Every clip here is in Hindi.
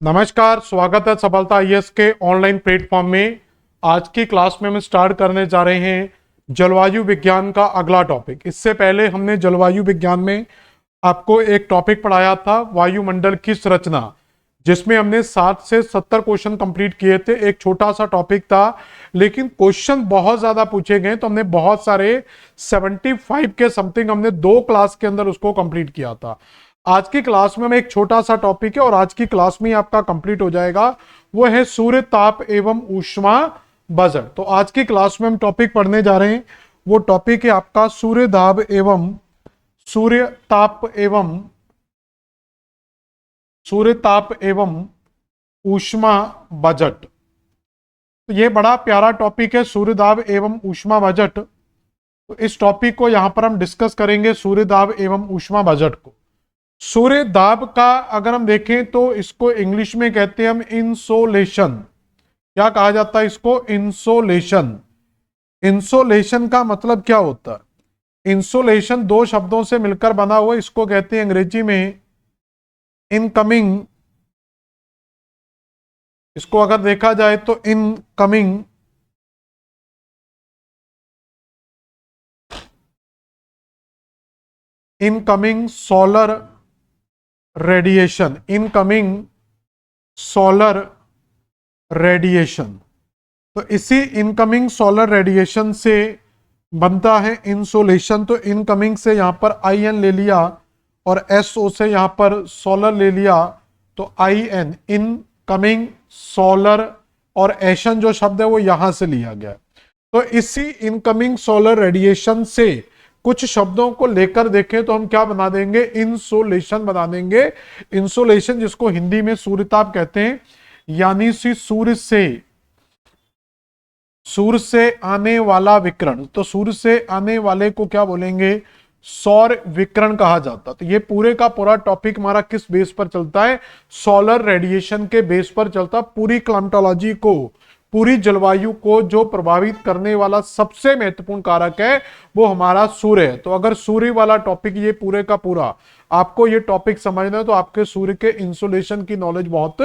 नमस्कार, स्वागत है सफलता आईएएस के ऑनलाइन प्लेटफॉर्म में। आज की क्लास में हम स्टार्ट करने जा रहे हैं जलवायु विज्ञान का अगला टॉपिक। इससे पहले हमने जलवायु विज्ञान में आपको एक टॉपिक पढ़ाया था, वायुमंडल की संरचना, जिसमें हमने 60 से 70 क्वेश्चन कंप्लीट किए थे। एक छोटा सा टॉपिक था, लेकिन क्वेश्चन बहुत ज्यादा पूछे गए, तो हमने बहुत सारे 75 के समथिंग हमने 2 क्लास के अंदर उसको कंप्लीट किया था। आज की क्लास में एक छोटा सा टॉपिक है और आज की क्लास में आपका कंप्लीट हो जाएगा, वो है सूर्य ताप एवं ऊष्मा बजट। तो आज की क्लास में हम टॉपिक पढ़ने जा रहे हैं, वो टॉपिक है आपका सूर्य ताप एवं ऊष्मा बजट। तो ये बड़ा प्यारा टॉपिक है, सूर्य दाब एवं ऊष्मा बजट। तो इस टॉपिक को यहां पर हम डिस्कस करेंगे, सूर्य दाब एवं ऊष्मा बजट को। सूर्य दाब का अगर हम देखें तो इसको इंग्लिश में कहते हैं हम इंसोलेशन। क्या कहा जाता है इसको? इंसोलेशन। इंसोलेशन का मतलब क्या होता है? इंसोलेशन 2 शब्दों से मिलकर बना हुआ, इसको कहते हैं अंग्रेजी में इनकमिंग। इसको अगर देखा जाए तो इनकमिंग सोलर रेडिएशन। तो इसी इनकमिंग सोलर रेडिएशन से बनता है इंसोलेशन। तो इनकमिंग से यहां पर IN ले लिया और SO से यहां पर सोलर ले लिया, तो IN इनकमिंग सोलर, और एशन जो शब्द है वो यहां से लिया गया। तो इसी इनकमिंग सोलर रेडिएशन से कुछ शब्दों को लेकर देखें तो हम क्या बना देंगे? इंसोलेशन बना देंगे। इंसोलेशन जिसको हिंदी में सूर्यताप कहते हैं, यानी सूर्य से आने वाला विकिरण। तो सूर्य से आने वाले को क्या बोलेंगे? सौर विकिरण कहा जाता। तो ये पूरे का पूरा टॉपिक हमारा किस बेस पर चलता है? सोलर रेडिएशन के बेस पर चलता। पूरी क्लाइमेटोलॉजी को, पूरी जलवायु को जो प्रभावित करने वाला सबसे महत्वपूर्ण कारक है वो हमारा सूर्य है। तो अगर सूर्य वाला टॉपिक ये पूरे का पूरा आपको ये टॉपिक समझना है तो आपके सूर्य के इंसुलेशन की नॉलेज बहुत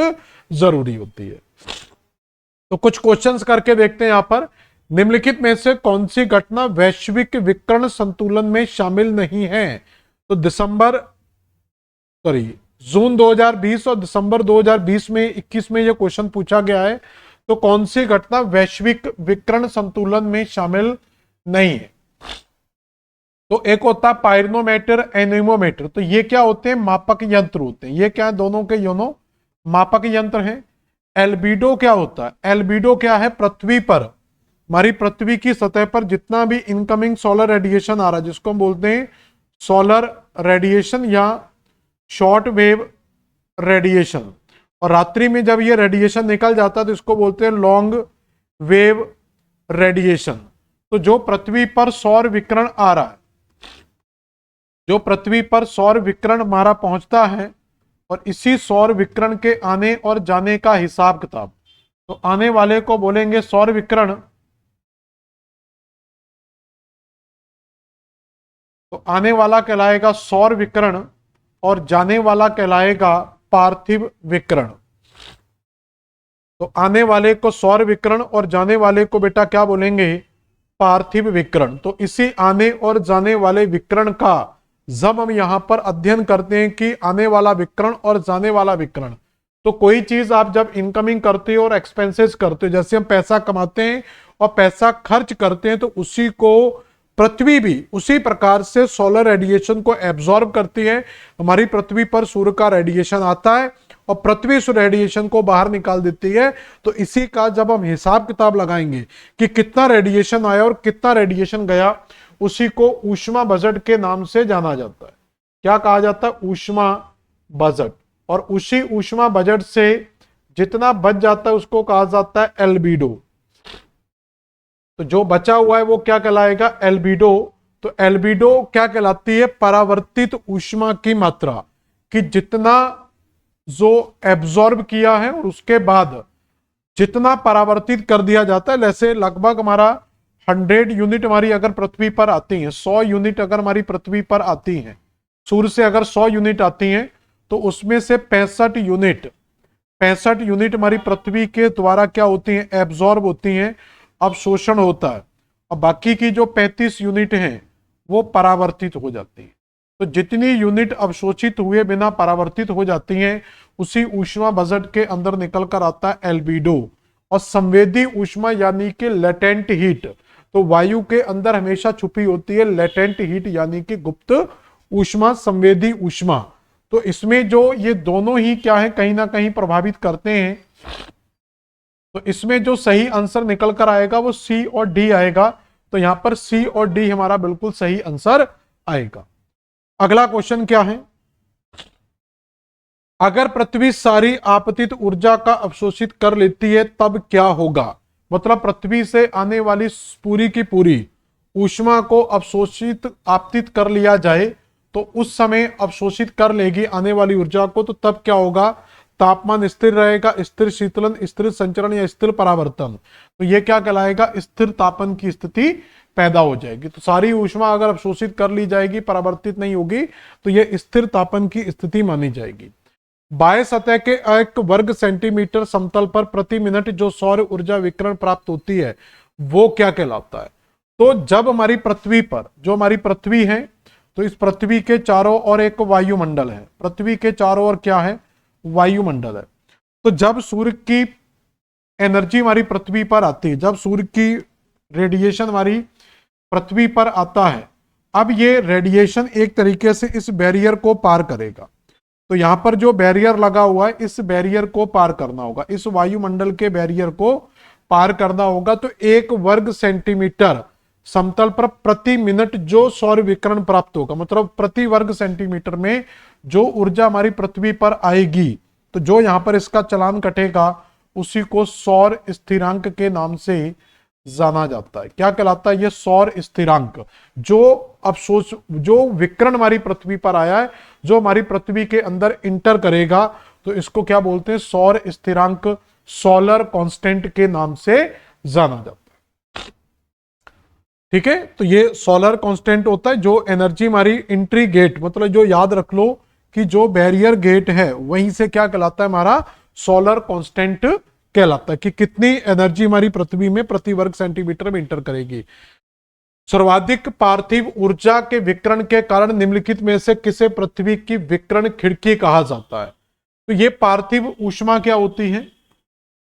जरूरी होती है। तो कुछ क्वेश्चंस करके देखते हैं यहां पर। निम्नलिखित में से कौन सी घटना वैश्विक विकिरण संतुलन में शामिल नहीं है? तो जून 2020 और दिसंबर 2020 में 21 में यह क्वेश्चन पूछा गया है। तो कौन सी घटना वैश्विक विकिरण संतुलन में शामिल नहीं है? तो एक होता है पायरोनोमीटर, एनीमोमीटर। तो ये क्या होते हैं? मापक यंत्र होते हैं। ये क्या है? दोनों के दोनों मापक यंत्र हैं। एल्बिडो क्या होता है? एल्बिडो क्या है? पृथ्वी पर, हमारी पृथ्वी की सतह पर जितना भी इनकमिंग सोलर रेडिएशन आ रहा है, जिसको हम बोलते हैं सोलर रेडिएशन या शॉर्ट वेव रेडिएशन, और रात्रि में जब ये रेडिएशन निकल जाता है तो इसको बोलते हैं लॉन्ग वेव रेडिएशन। तो जो पृथ्वी पर सौर विकिरण आ रहा है, जो पृथ्वी पर सौर विकिरण हमारा पहुंचता है, और इसी सौर विकिरण के आने और जाने का हिसाब किताब, तो आने वाले को बोलेंगे सौर विकिरण। तो आने वाला कहलाएगा सौर विकिरण और जाने वाला कहलाएगा पार्थिव विकिरण। तो आने वाले को सौर विकिरण और जाने वाले को बेटा क्या बोलेंगे? पार्थिव विकिरण। तो इसी आने और जाने वाले विकिरण का जब हम यहां पर अध्ययन करते हैं कि आने वाला विकिरण और जाने वाला विकिरण, तो कोई चीज आप जब इनकमिंग करते हो और एक्सपेंसेस करते हो, जैसे हम पैसा कमाते हैं और पैसा खर्च करते हैं, तो उसी को पृथ्वी भी उसी प्रकार से सोलर रेडिएशन को एब्जॉर्ब करती है। हमारी पृथ्वी पर सूर्य का रेडिएशन आता है और पृथ्वी उस रेडिएशन को बाहर निकाल देती है। तो इसी का जब हम हिसाब किताब लगाएंगे कि कितना रेडिएशन आया और कितना रेडिएशन गया, उसी को ऊष्मा बजट के नाम से जाना जाता है। क्या कहा जाता है? ऊष्मा बजट। और उसी ऊष्मा बजट से जितना बच जाता है उसको कहा जाता है एल्बिडो। तो जो बचा हुआ है वो क्या कहलाएगा? एल्बिडो। तो एल्बिडो क्या कहलाती है? परावर्तित ऊष्मा की मात्रा, कि जितना जो एब्जॉर्ब किया है और उसके बाद जितना परावर्तित कर दिया जाता है। जैसे लगभग हमारा 100 यूनिट हमारी अगर पृथ्वी पर आती हैं, 100 यूनिट अगर हमारी पृथ्वी पर आती हैं, सूर्य से अगर 100 यूनिट आती हैं, तो उसमें से 65 यूनिट 65 यूनिट हमारी पृथ्वी के द्वारा क्या होती हैं, एब्जॉर्ब होती हैं, अवशोषण होता है, और बाकी की जो 35 यूनिट हैं वो परावर्तित हो जाती हैं। तो जितनी यूनिट अवशोषित हुए बिना परावर्तित हो जाती हैं उसी ऊष्मा बजट के अंदर निकल कर आता है एल्बिडो। और संवेदी ऊष्मा यानी कि लेटेंट हीट, तो वायु के अंदर हमेशा छुपी होती है लेटेंट हीट यानी कि गुप्त ऊष्मा, संवेदी ऊष्मा। तो इसमें जो ये दोनों ही क्या है, कहीं ना कहीं प्रभावित करते हैं। तो इसमें जो सही आंसर निकल कर आएगा वो सी और डी आएगा। तो यहां पर सी और डी हमारा बिल्कुल सही आंसर आएगा। अगला क्वेश्चन क्या है, अगर पृथ्वी सारी आपतित ऊर्जा का अवशोषित कर लेती है तब क्या होगा। मतलब पृथ्वी से आने वाली पूरी की पूरी ऊष्मा को अवशोषित आपतित कर लिया जाए तो उस समय अवशोषित कर लेगी आने वाली ऊर्जा को, तो तब क्या होगा, तापमान स्थिर रहेगा, स्थिर शीतलन, स्थिर संचरण या स्थिर परावर्तन। तो यह क्या कहलाएगा, स्थिर तापन की स्थिति पैदा हो जाएगी। तो सारी ऊष्मा अगर अवशोषित कर ली जाएगी, परावर्तित नहीं होगी, तो यह स्थिर तापन की स्थिति मानी जाएगी। बाह्य सतह के 1 वर्ग सेंटीमीटर समतल पर प्रति मिनट जो सौर ऊर्जा विकिरण प्राप्त होती है वो क्या कहलाता है। तो जब हमारी पृथ्वी पर, जो हमारी पृथ्वी है, तो इस पृथ्वी के चारों ओर एक वायुमंडल है, पृथ्वी के चारों ओर क्या है, वायुमंडल है। तो जब सूर्य की एनर्जी हमारी पृथ्वी पर आती है, जब सूर्य की रेडिएशन हमारी पृथ्वी पर आता है, अब ये रेडिएशन एक तरीके से इस बैरियर को पार करेगा। तो यहां पर जो बैरियर लगा हुआ है, इस बैरियर को पार करना होगा, इस वायुमंडल के बैरियर को पार करना होगा। तो 1 वर्ग सेंटीमीटर समतल पर प्रति मिनट जो सौर विकिरण प्राप्त होगा, मतलब प्रति वर्ग सेंटीमीटर में जो ऊर्जा हमारी पृथ्वी पर आएगी, तो जो यहां पर इसका चलान कटेगा उसी को सौर स्थिरांक के नाम से जाना जाता है। क्या कहलाता है, यह सौर स्थिरांक। जो विकिरण हमारी पृथ्वी पर आया है, जो हमारी पृथ्वी के अंदर इंटर करेगा, तो इसको क्या बोलते हैं, सौर स्थिरांक, सोलर कांस्टेंट के नाम से जाना जाता है। ठीक है, तो ये सोलर कांस्टेंट होता है। जो एनर्जी हमारी एंट्री गेट, मतलब जो याद रख लो कि जो बैरियर गेट है वहीं से क्या कहलाता है, हमारा सोलर कांस्टेंट कहलाता है, कि कितनी एनर्जी हमारी पृथ्वी में प्रति वर्ग सेंटीमीटर में इंटर करेगी। सर्वाधिक पार्थिव ऊर्जा के विकिरण के कारण निम्नलिखित में से किसे पृथ्वी की विकिरण खिड़की कहा जाता है। तो ये पार्थिव ऊष्मा क्या होती है,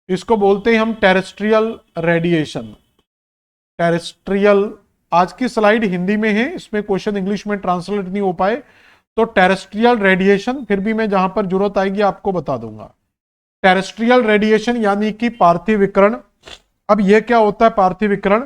इसको बोलते हैं हम टेरेस्ट्रियल रेडिएशन। टेरेस्ट्रियल, आज की स्लाइड हिंदी में है, इसमें क्वेश्चन इंग्लिश में ट्रांसलेट नहीं हो पाए, तो टेरेस्ट्रियल रेडिएशन, फिर भी मैं जहां पर जरूरत आएगी आपको बता दूंगा। टेरेस्ट्रियल रेडिएशन यानी कि पार्थिव विकिरण। अब यह क्या होता है पार्थिव विकिरण,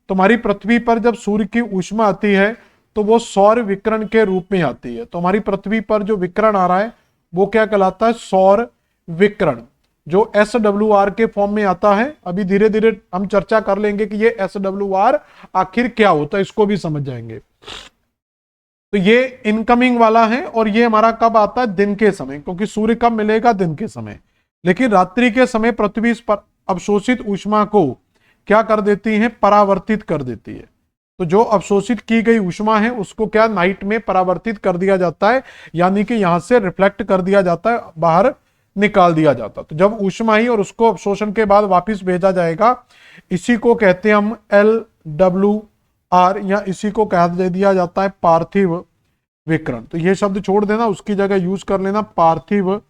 तुम्हारी पृथ्वी पर जब सूर्य की ऊष्मा आती है तो वो सौर विकिरण के रूप में आती है। तो हमारी पृथ्वी पर जो विकिरण आ रहा है वो क्या कहलाता है, सौर विकिरण, जो SWR के फॉर्म में आता है। अभी धीरे धीरे हम चर्चा कर लेंगे कि ये SWR आखिर क्या होता है, इसको भी समझ जाएंगे। तो ये इनकमिंग वाला है, और ये हमारा कब आता है, दिन के समय, क्योंकि सूर्य कब मिलेगा, दिन के समय। लेकिन रात्रि के समय पृथ्वी पर अवशोषित ऊष्मा को क्या कर देती है, परावर्तित कर देती है। तो जो अवशोषित की गई ऊष्मा है उसको क्या नाइट में परावर्तित कर दिया जाता है, यानी कि यहां से रिफ्लेक्ट कर दिया जाता है, बाहर निकाल दिया जाता है। तो जब ऊष्मा आई और उसको अवशोषण के बाद वापस भेजा जाएगा, इसी को कहते हैं हम LWR, या इसी को कह दिया जाता है पार्थिव विकिरण। तो ये शब्द छोड़ देना, उसकी जगह यूज कर लेना पार्थिव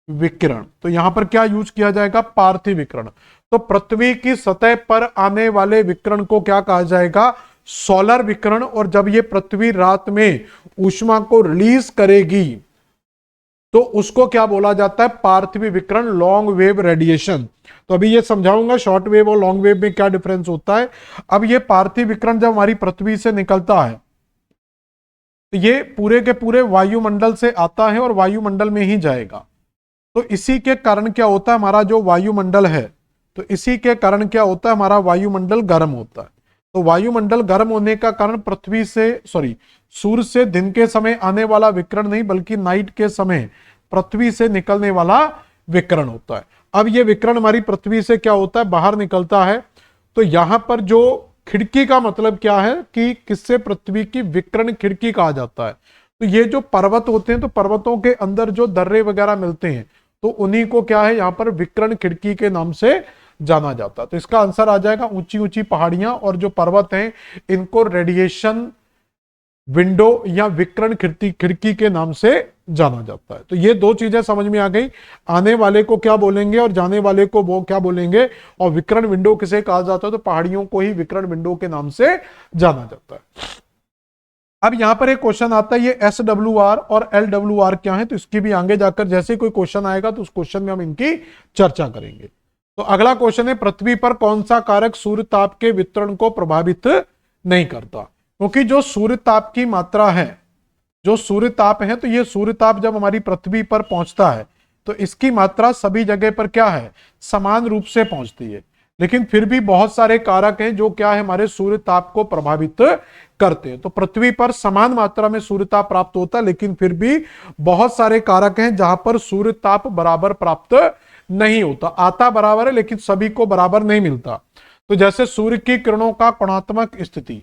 विकिरण। तो यहां पर क्या यूज किया जाएगा, पार्थिव विकिरण। तो पृथ्वी की सतह पर आने वाले विकिरण को क्या कहा जाएगा, सोलर विकिरण। और जब ये पृथ्वी रात में ऊष्मा को रिलीज करेगी तो उसको क्या बोला जाता है, पार्थिव विकिरण, लॉन्ग वेव रेडिएशन। तो अभी ये समझाऊंगा शॉर्ट वेव और लॉन्ग वेव में क्या डिफरेंस होता है। अब ये पार्थिव विकिरण जब हमारी पृथ्वी से निकलता है तो ये पूरे के पूरे वायुमंडल से आता है और वायुमंडल में ही जाएगा। तो इसी के कारण क्या होता है, हमारा जो वायुमंडल है, तो इसी के कारण क्या होता है, हमारा वायुमंडल गर्म होता है। तो वायुमंडल गर्म होने का कारण पृथ्वी से सूर्य से दिन के समय आने वाला विकिरण नहीं, बल्कि नाइट के समय पृथ्वी से निकलने वाला विकिरण होता है। अब ये विकिरण हमारी पृथ्वी से क्या होता है, बाहर निकलता है। तो यहां पर जो खिड़की का मतलब क्या है कि किससे पृथ्वी की विकिरण खिड़की कहा जाता है। तो ये जो पर्वत होते हैं, तो पर्वतों के अंदर जो दर्रे वगैरह मिलते हैं, तो उन्हीं को क्या है, यहां पर विकिरण खिड़की के नाम से जाना जाता है। तो इसका आंसर आ जाएगा ऊंची ऊंची पहाड़ियां और जो पर्वत हैं इनको रेडिएशन विंडो या विकिरण खिड़की के नाम से जाना जाता है। तो ये दो चीजें समझ में आ गई, आने वाले को क्या बोलेंगे और जाने वाले को वो क्या बोलेंगे, और विकिरण विंडो किसे कहा जाता है, तो पहाड़ियों को ही विकिरण विंडो के नाम से जाना जाता है। अब यहां पर एक क्वेश्चन आता है, ये SWR और LWR क्या है, तो इसकी भी आगे जाकर जैसे कोई क्वेश्चन आएगा तो उस क्वेश्चन में हम इनकी चर्चा करेंगे। तो अगला क्वेश्चन है, पृथ्वी पर कौन सा कारक सूर्य ताप के वितरण को प्रभावित नहीं करता। क्योंकि जो सूर्य ताप की मात्रा है, जो सूर्य ताप है, तो ये सूर्य ताप जब हमारी पृथ्वी पर पहुंचता है तो इसकी मात्रा सभी जगह पर क्या है, समान रूप से पहुंचती है। लेकिन फिर भी बहुत सारे कारक हैं जो क्या है, हमारे सूर्य ताप को प्रभावित करते हैं। तो पृथ्वी पर समान मात्रा में सूर्य ताप प्राप्त होता है, लेकिन फिर भी बहुत सारे कारक हैं जहां पर सूर्य ताप बराबर प्राप्त नहीं होता, आता बराबर है लेकिन सभी को बराबर नहीं मिलता। तो जैसे सूर्य की किरणों का कोणात्मक स्थिति,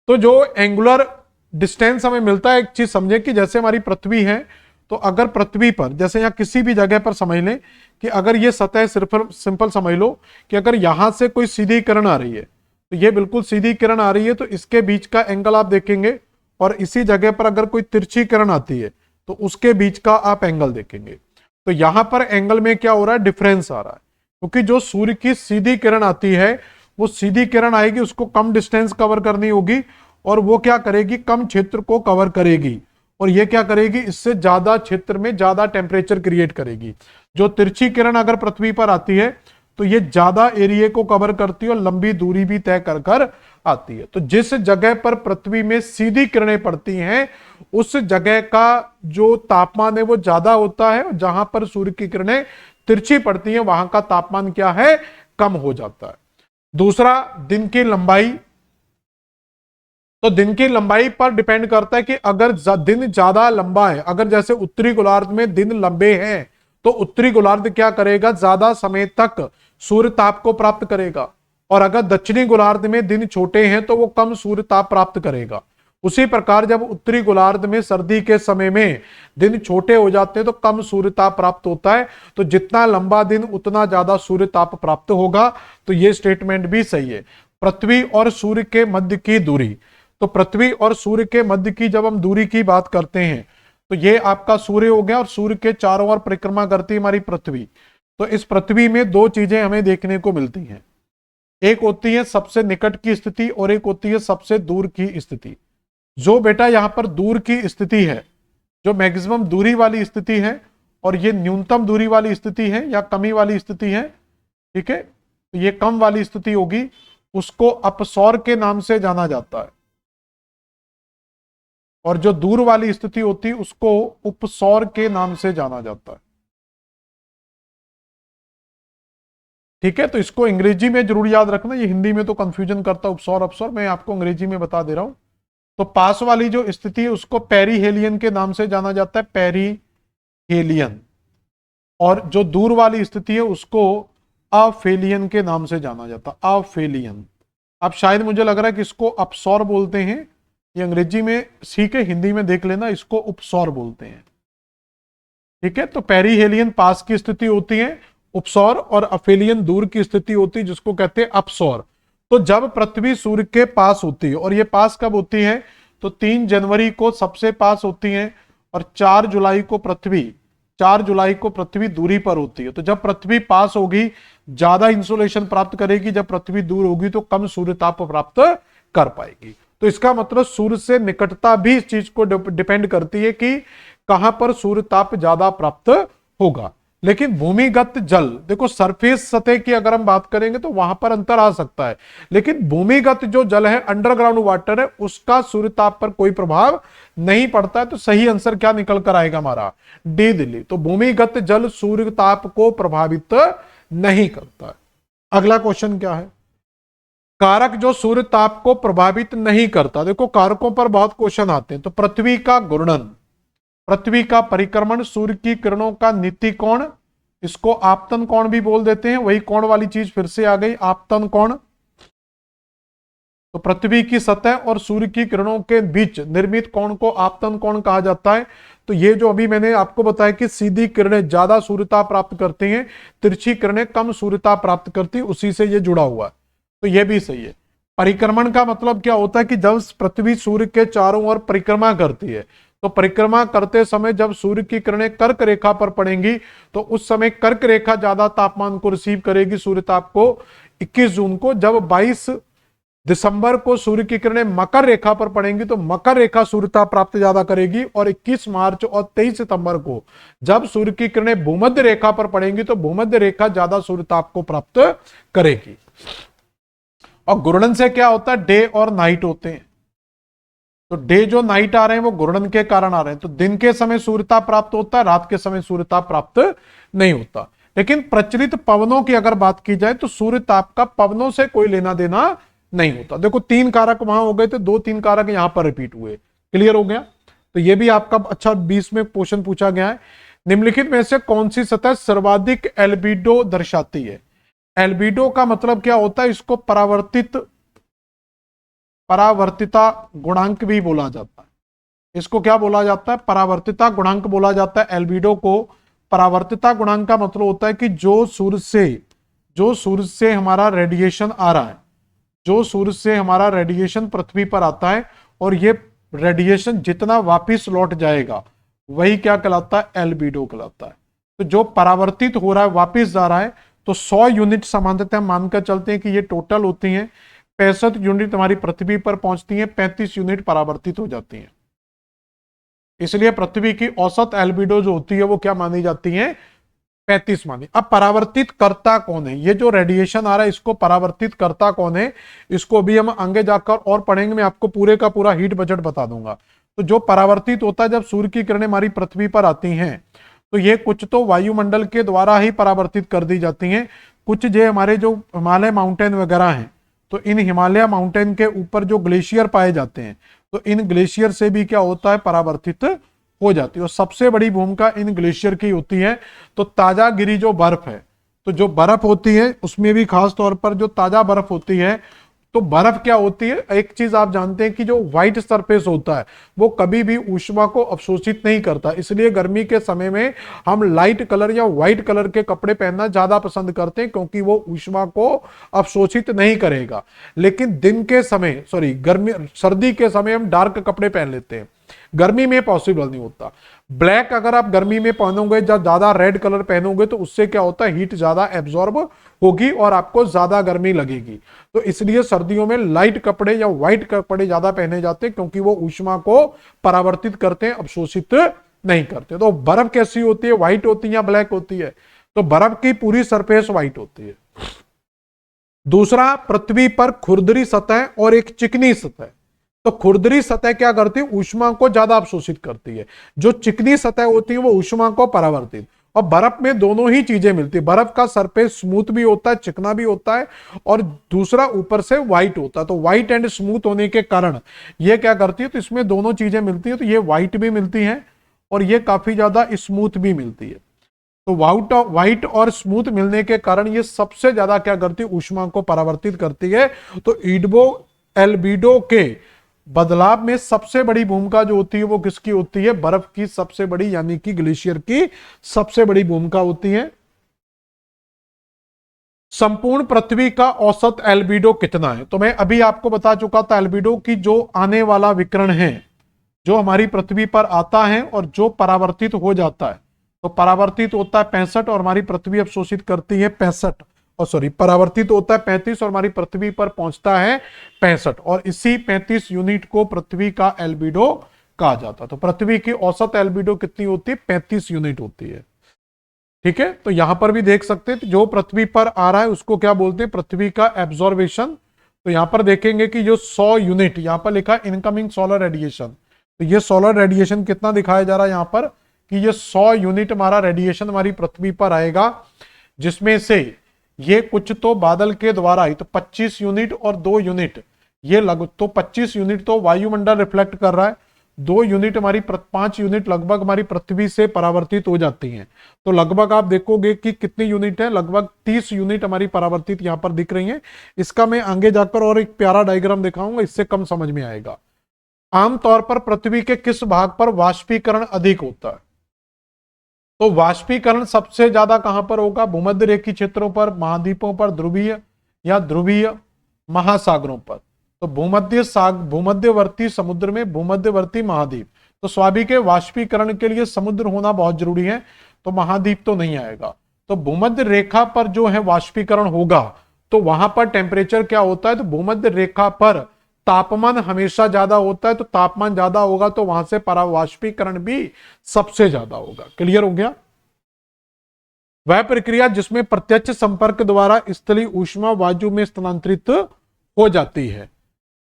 तो जो एंगुलर डिस्टेंस हमें मिलता है, एक चीज समझे कि जैसे हमारी पृथ्वी है, तो अगर पृथ्वी पर जैसे यहां किसी भी जगह पर समझ लें कि अगर ये सतह सिंपल समझ लो कि अगर यहां से कोई सीधी किरण आ रही है, तो ये बिल्कुल सीधी किरण आ रही है, तो इसके बीच का एंगल आप देखेंगे, और इसी जगह पर अगर कोई तिरछी किरण आती है तो उसके बीच का आप एंगल देखेंगे। तो यहां पर एंगल में क्या हो रहा है, डिफरेंस आ रहा है, क्योंकि जो सूर्य की सीधी किरण आती है वो सीधी किरण आएगी, उसको कम डिस्टेंस कवर करनी होगी और वो क्या करेगी, कम क्षेत्र को कवर करेगी, और ये क्या करेगी, इससे ज्यादा क्षेत्र में ज्यादा टेम्परेचर क्रिएट करेगी। जो तिरछी किरण अगर पृथ्वी पर आती है तो ये ज्यादा एरिया को कवर करती है और लंबी दूरी भी तय कर कर आती है। तो जिस जगह पर पृथ्वी में सीधी किरणें पड़ती हैं उस जगह का जो तापमान है वो ज्यादा होता है, और जहां पर सूर्य की किरणें तिरछी पड़ती हैं वहां का तापमान क्या है, कम हो जाता है। दूसरा, दिन की लंबाई, तो दिन की लंबाई पर डिपेंड करता है कि अगर दिन ज्यादा लंबा है, अगर जैसे उत्तरी गोलार्ध में दिन लंबे हैं तो उत्तरी गोलार्ध क्या करेगा, ज्यादा समय तक सूर्य ताप को प्राप्त करेगा, और अगर दक्षिणी गोलार्ध में दिन छोटे हैं तो वो कम सूर्य ताप प्राप्त करेगा। उसी प्रकार जब उत्तरी गोलार्ध में सर्दी के समय में दिन छोटे हो जाते हैं तो कम सूर्य ताप प्राप्त होता है। तो जितना लंबा दिन उतना ज्यादा सूर्य ताप प्राप्त होगा। तो ये स्टेटमेंट भी सही है। पृथ्वी और सूर्य के मध्य की दूरी, तो पृथ्वी और सूर्य के मध्य की जब हम दूरी की बात करते हैं तो ये आपका सूर्य हो गया, और सूर्य के चारों ओर परिक्रमा करती है हमारी पृथ्वी। तो इस पृथ्वी में दो चीजें हमें देखने को मिलती हैं, एक होती है सबसे निकट की स्थिति और एक होती है सबसे दूर की स्थिति। जो बेटा यहां पर दूर की स्थिति है, जो मैक्सिमम दूरी वाली स्थिति है, और ये न्यूनतम दूरी वाली स्थिति है या कमी वाली स्थिति है, ठीक है, तो ये कम वाली स्थिति होगी, उसको अपसौर के नाम से जाना जाता है, और जो दूर वाली स्थिति होती है उसको उपसौर के नाम से जाना जाता है। ठीक है, तो इसको अंग्रेजी में जरूर याद रखना, ये हिंदी में तो कंफ्यूजन करता है उपसौर अपसौर, मैं आपको अंग्रेजी में बता दे रहा हूं। तो पास वाली जो स्थिति है उसको पेरीहेलियन के नाम से जाना जाता है, पेरीहेलियन, और जो दूर वाली स्थिति है उसको अफेलियन के नाम से जाना जाता है, अफेलियन। अब शायद मुझे लग रहा है कि इसको अपसौर बोलते हैं, ये अंग्रेजी में सीख है, हिंदी में देख लेना, इसको उपसौर बोलते हैं। ठीक है, तो पेरीहेलियन पास की स्थिति होती है उपसौर, और अफेलियन दूर की स्थिति होती है जिसको कहते हैं अपसौर। तो जब पृथ्वी सूर्य के पास होती है, और ये पास कब होती है, तो 3 जनवरी को सबसे पास होती है, और 4 जुलाई को पृथ्वी दूरी पर होती है। तो जब पृथ्वी पास होगी ज्यादा इंसोलेशन प्राप्त करेगी, जब पृथ्वी दूर होगी तो कम सूर्य ताप प्राप्त कर पाएगी। तो इसका मतलब सूर्य से निकटता भी इस चीज को डिपेंड करती है कि कहां पर सूर्य ताप ज्यादा प्राप्त होगा। लेकिन भूमिगत जल, देखो सरफेस सतह की अगर हम बात करेंगे तो वहां पर अंतर आ सकता है, लेकिन भूमिगत जो जल है, अंडरग्राउंड वाटर है, उसका सूर्य ताप पर कोई प्रभाव नहीं पड़ता है। तो सही आंसर क्या निकल कर आएगा हमारा, डी दिल्ली। तो भूमिगत जल सूर्य ताप को प्रभावित नहीं करता है। अगला क्वेश्चन क्या है, कारक जो सूर्य ताप को प्रभावित नहीं करता। देखो कारकों पर बहुत क्वेश्चन आते हैं। तो पृथ्वी का घूर्णन, पृथ्वी का परिक्रमण, सूर्य की किरणों का नीति कोण, इसको आपतन कोण भी बोल देते हैं, वही कोण वाली चीज फिर से आ गई, आपतन कोण। तो पृथ्वी की सतह और सूर्य की किरणों के बीच निर्मित कोण को आपतन कोण कहा जाता है। तो ये जो अभी मैंने आपको बताया कि सीधी किरणें ज्यादा सूर्यता प्राप्त करती हैं, तिरछी किरणें कम सूर्यता प्राप्त करती, उसी से ये जुड़ा हुआ है, तो ये भी सही है। परिक्रमण का मतलब क्या होता है कि जब पृथ्वी सूर्य के चारों ओर परिक्रमा करती है, तो परिक्रमा करते समय जब सूर्य की किरणें कर्क रेखा पर पड़ेंगी तो उस समय कर्क रेखा ज्यादा तापमान को रिसीव करेगी सूर्यताप को। 21 जून को जब 22 दिसंबर को सूर्य की किरणें मकर रेखा पर पड़ेंगी तो मकर रेखा सूर्यताप प्राप्त ज्यादा करेगी, और 21 मार्च और 23 सितंबर को जब सूर्य की किरणें भूमध्य रेखा पर पड़ेंगी तो भूमध्य रेखा ज्यादा सूर्यताप को प्राप्त करेगी। और घूर्णन से क्या होता है, डे और नाइट होते हैं, तो डे जो नाइट आ रहे हैं वो घूर्णन के कारण आ रहे हैं, तो दिन के समय सूर्यता प्राप्त होता है, रात के समय सूर्यता प्राप्त नहीं होता। लेकिन प्रचलित पवनों की अगर बात की जाए तो सूर्यताप का पवनों से कोई लेना देना नहीं होता। देखो 3 कारक वहां हो गए थे, 2-3 कारक यहां पर रिपीट हुए, क्लियर हो गया। तो ये भी आपका अच्छा 20 में क्वेश्चन पूछा गया है। निम्नलिखित में से कौन सी सतह सर्वाधिक एल्बिडो दर्शाती है? एल्बिडो का मतलब क्या होता है, इसको परावर्तिता गुणांक भी बोला जाता है। इसको क्या बोला जाता है, परावर्तिता गुणांक बोला जाता है एल्बिडो को। परावर्तिता गुणांक का मतलब होता है कि जो सूर्य से हमारा रेडिएशन आ रहा है, जो सूर्य से हमारा रेडिएशन पृथ्वी पर आता है और ये रेडिएशन जितना वापिस लौट जाएगा वही क्या कहलाता है, एल्बिडो कहलाता है। तो जो परावर्तित हो रहा है वापिस जा रहा है, तो 100 यूनिट सामान्यतः मानकर चलते हैं कि ये टोटल होती हैं। 65 यूनिट हमारी पृथ्वी पर पहुंचती हैं, 35 यूनिट परावर्तित हो जाती हैं। इसलिए पृथ्वी की औसत एल्बिडो जो होती है वो क्या मानी जाती है, 35 मानी। अब परावर्तित करता कौन है, ये जो रेडिएशन आ रहा है इसको परावर्तित करता कौन है, इसको भी हम आगे जाकर और पढ़ेंगे। मैं आपको पूरे का पूरा हीट बजट बता दूंगा। तो जो परावर्तित होता है जब सूर्य की किरणें हमारी पृथ्वी पर आती हैं तो ये कुछ तो वायुमंडल के द्वारा ही परावर्तित कर दी जाती हैं, कुछ जो हमारे जो हिमालय माउंटेन वगैरह हैं, तो इन हिमालय माउंटेन के ऊपर जो ग्लेशियर पाए जाते हैं तो इन ग्लेशियर से भी क्या होता है, परावर्तित हो जाती है। और सबसे बड़ी भूमिका इन ग्लेशियर की होती है। तो ताजा गिरी जो बर्फ है, तो जो बर्फ होती है उसमें भी खास तौर पर जो ताजा बर्फ होती है, तो बर्फ क्या होती है, एक चीज आप जानते हैं कि जो व्हाइट सरफेस होता है वो कभी भी ऊष्मा को अवशोषित नहीं करता। इसलिए गर्मी के समय में हम लाइट कलर या व्हाइट कलर के कपड़े पहनना ज्यादा पसंद करते हैं, क्योंकि वो ऊष्मा को अवशोषित नहीं करेगा। लेकिन दिन के समय सर्दी के समय हम डार्क कपड़े पहन लेते हैं, गर्मी में पॉसिबल नहीं होता। ब्लैक अगर आप गर्मी में पहनोगे, जब ज्यादा रेड कलर पहनोगे तो उससे क्या होता है, हीट ज्यादा एब्जॉर्ब होगी और आपको ज्यादा गर्मी लगेगी। तो इसलिए सर्दियों में लाइट कपड़े या व्हाइट कपड़े ज्यादा पहने जाते हैं, क्योंकि वो ऊष्मा को परावर्तित करते हैं, अवशोषित नहीं करते। तो बर्फ कैसी होती है, व्हाइट होती है या ब्लैक होती है? तो बर्फ की पूरी सरफेस व्हाइट होती है। दूसरा, पृथ्वी पर खुरदरी सतह और एक चिकनी सतह। तो खुरदरी सतह क्या करती है, ऊष्मा को ज्यादा अवशोषित करती है, जो चिकनी सतह होती है वो ऊष्मा को परावर्तित। और बर्फ में दोनों ही चीजें मिलती है, बर्फ का सरफेस स्मूथ भी होता है, चिकना भी होता है, और दूसरा ऊपर से व्हाइट होता है। तो व्हाइट एंड स्मूथ होने के कारण ये क्या करती है, तो इसमें दोनों चीजें मिलती है। तो ये व्हाइट भी मिलती है और ये काफी ज्यादा स्मूथ भी मिलती है। तो व्हाइट और स्मूथ मिलने के कारण ये सबसे ज्यादा क्या करती है, ऊष्मा को परावर्तित करती है। तो एल्बिडो के बदलाव में सबसे बड़ी भूमिका जो होती है वो किसकी होती है, बर्फ की सबसे बड़ी, यानी कि ग्लेशियर की सबसे बड़ी भूमिका होती है। संपूर्ण पृथ्वी का औसत एल्बिडो कितना है? तो मैं अभी आपको बता चुका था एल्बिडो की जो आने वाला विकिरण है जो हमारी पृथ्वी पर आता है और जो परावर्तित हो जाता है, तो परावर्तित होता है 65 और हमारी पृथ्वी अवशोषित करती है 65, और सॉरी परावर्तित होता है 35 और हमारी पृथ्वी पर पहुंचता है 65, और इसी 35 यूनिट को पृथ्वी का एल्बिडो कहा जाता है। तो पृथ्वी की औसत एल्बिडो कितनी होती है, 35 यूनिट होती है। ठीक है, तो यहां पर भी देख सकते हैं जो पृथ्वी पर आ रहा है उसको क्या बोलते हैं, पृथ्वी का एब्जॉर्बेशन। तो यहां पर देखेंगे कि जो 100 यूनिट यहां पर लिखा इनकमिंग सोलर रेडिएशन, तो ये सोलर रेडिएशन कितना दिखाया जा रहा है यहां पर कि ये 100 यूनिट हमारा रेडिएशन हमारी पृथ्वी पर आएगा, जिसमें से ये कुछ तो बादल के द्वारा ही, तो 25 यूनिट और 2 यूनिट ये तो 25 यूनिट तो वायुमंडल रिफ्लेक्ट कर रहा है, 2 यूनिट हमारी 5 यूनिट लगभग हमारी पृथ्वी से परावर्तित हो जाती हैं। तो लगभग आप देखोगे कि कितनी यूनिट है, लगभग 30 यूनिट हमारी परावर्तित यहां पर दिख रही हैं। इसका मैं आगे जाकर और एक प्यारा डायग्राम दिखाऊंगा, इससे कम समझ में आएगा। आमतौर पर पृथ्वी के किस भाग पर वाष्पीकरण अधिक होता है? तो वाष्पीकरण सबसे ज्यादा कहां पर होगा? भूमध्य रेखीय क्षेत्रों पर, महाद्वीपों पर, ध्रुवीय या ध्रुवीय महासागरों पर। तो भूमध्यवर्ती समुद्र में भूमध्यवर्ती महाद्वीप, तो स्वाभाविक है वाष्पीकरण के लिए समुद्र होना बहुत जरूरी है, तो महाद्वीप तो नहीं आएगा। तो भूमध्य रेखा पर जो है वाष्पीकरण होगा, तो वहां पर टेम्परेचर क्या होता है? तो भूमध्य रेखा पर तापमान हमेशा ज्यादा होता है, तो तापमान ज्यादा होगा तो वहां से परावाष्पीकरण भी सबसे ज्यादा होगा। क्लियर हो गया? वह प्रक्रिया जिसमें प्रत्यक्ष संपर्क द्वारा स्थलीय ऊष्मा वायु में स्थानांतरित हो जाती है।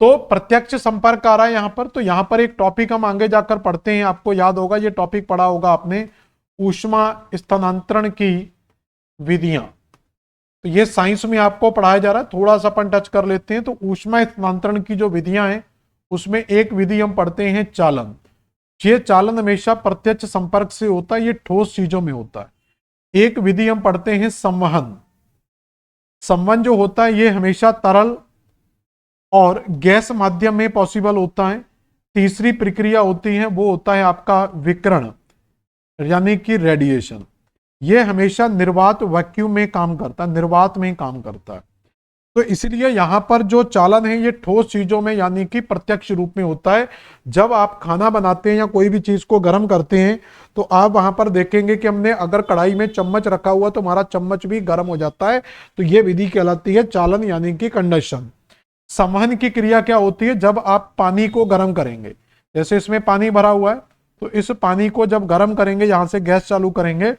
तो प्रत्यक्ष संपर्क आ रहा है यहां पर, तो यहां पर एक टॉपिक हम आगे जाकर पढ़ते हैं, आपको याद होगा ये टॉपिक पढ़ा होगा आपने, ऊष्मा स्थानांतरण की विधियां। तो ये साइंस में आपको पढ़ाया जा रहा है, थोड़ा सा अपन टच कर लेते हैं। तो ऊष्मा स्थानांतरण की जो विधियां हैं उसमें एक विधि हम पढ़ते हैं चालन। ये चालन हमेशा प्रत्यक्ष संपर्क से होता है, ये ठोस चीजों में होता है। एक विधि हम पढ़ते हैं संवहन। संवहन जो होता है ये हमेशा तरल और गैस माध्यम में पॉसिबल होता है। तीसरी प्रक्रिया होती है वो होता है आपका विकिरण यानी कि रेडिएशन। ये हमेशा निर्वात वैक्यूम में काम करता है, निर्वात में काम करता है। तो इसलिए यहां पर जो चालन है ये ठोस चीजों में यानी कि प्रत्यक्ष रूप में होता है। जब आप खाना बनाते हैं या कोई भी चीज को गर्म करते हैं तो आप वहां पर देखेंगे कि हमने अगर कढ़ाई में चम्मच रखा हुआ तो हमारा चम्मच भी गर्म हो जाता है। तो ये विधि कहलाती है चालन यानी कि कंडक्शन। संवहन की क्रिया क्या होती है? जब आप पानी को गर्म करेंगे, जैसे इसमें पानी भरा हुआ है, तो इस पानी को जब गर्म करेंगे, यहां से गैस चालू करेंगे,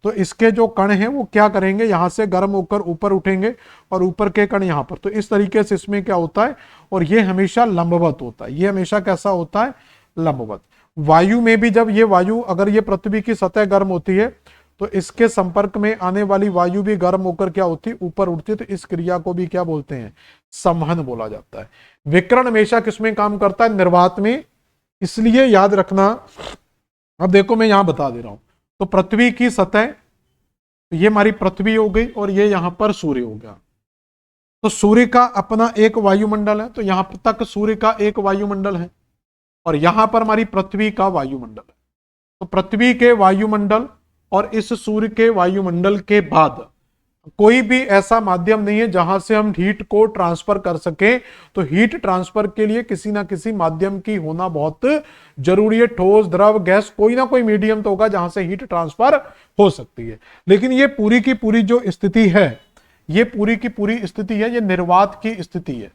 तो इसके जो कण हैं वो क्या करेंगे? यहां से गर्म होकर ऊपर उठेंगे और ऊपर के कण यहां पर। तो इस तरीके से इसमें क्या होता है, और ये हमेशा लंबवत होता है। ये हमेशा कैसा होता है? लंबवत। वायु में भी जब ये वायु, अगर ये पृथ्वी की सतह गर्म होती है तो इसके संपर्क में आने वाली वायु भी गर्म होकर क्या होती है? ऊपर उठती है। तो इस क्रिया को भी क्या बोलते हैं? संवहन बोला जाता है। विकिरण हमेशा किसमें काम करता है? निर्वात में। इसलिए याद रखना, अब देखो मैं यहां बता दे रहा हूं। तो पृथ्वी की सतह, ये हमारी पृथ्वी हो गई और ये यहां पर सूर्य हो गया। तो सूर्य का अपना एक वायुमंडल है, तो यहां तक सूर्य का एक वायुमंडल है और यहां पर हमारी पृथ्वी का वायुमंडल है। तो पृथ्वी के वायुमंडल और इस सूर्य के वायुमंडल के बाद कोई भी ऐसा माध्यम नहीं है जहां से हम हीट को ट्रांसफर कर सके। तो हीट ट्रांसफर के लिए किसी ना किसी माध्यम की होना बहुत जरूरी है। ठोस, द्रव, गैस, कोई ना कोई मीडियम तो होगा जहां से हीट ट्रांसफर हो सकती है। लेकिन ये पूरी की पूरी जो स्थिति है, ये पूरी की पूरी स्थिति है, ये निर्वात की स्थिति है।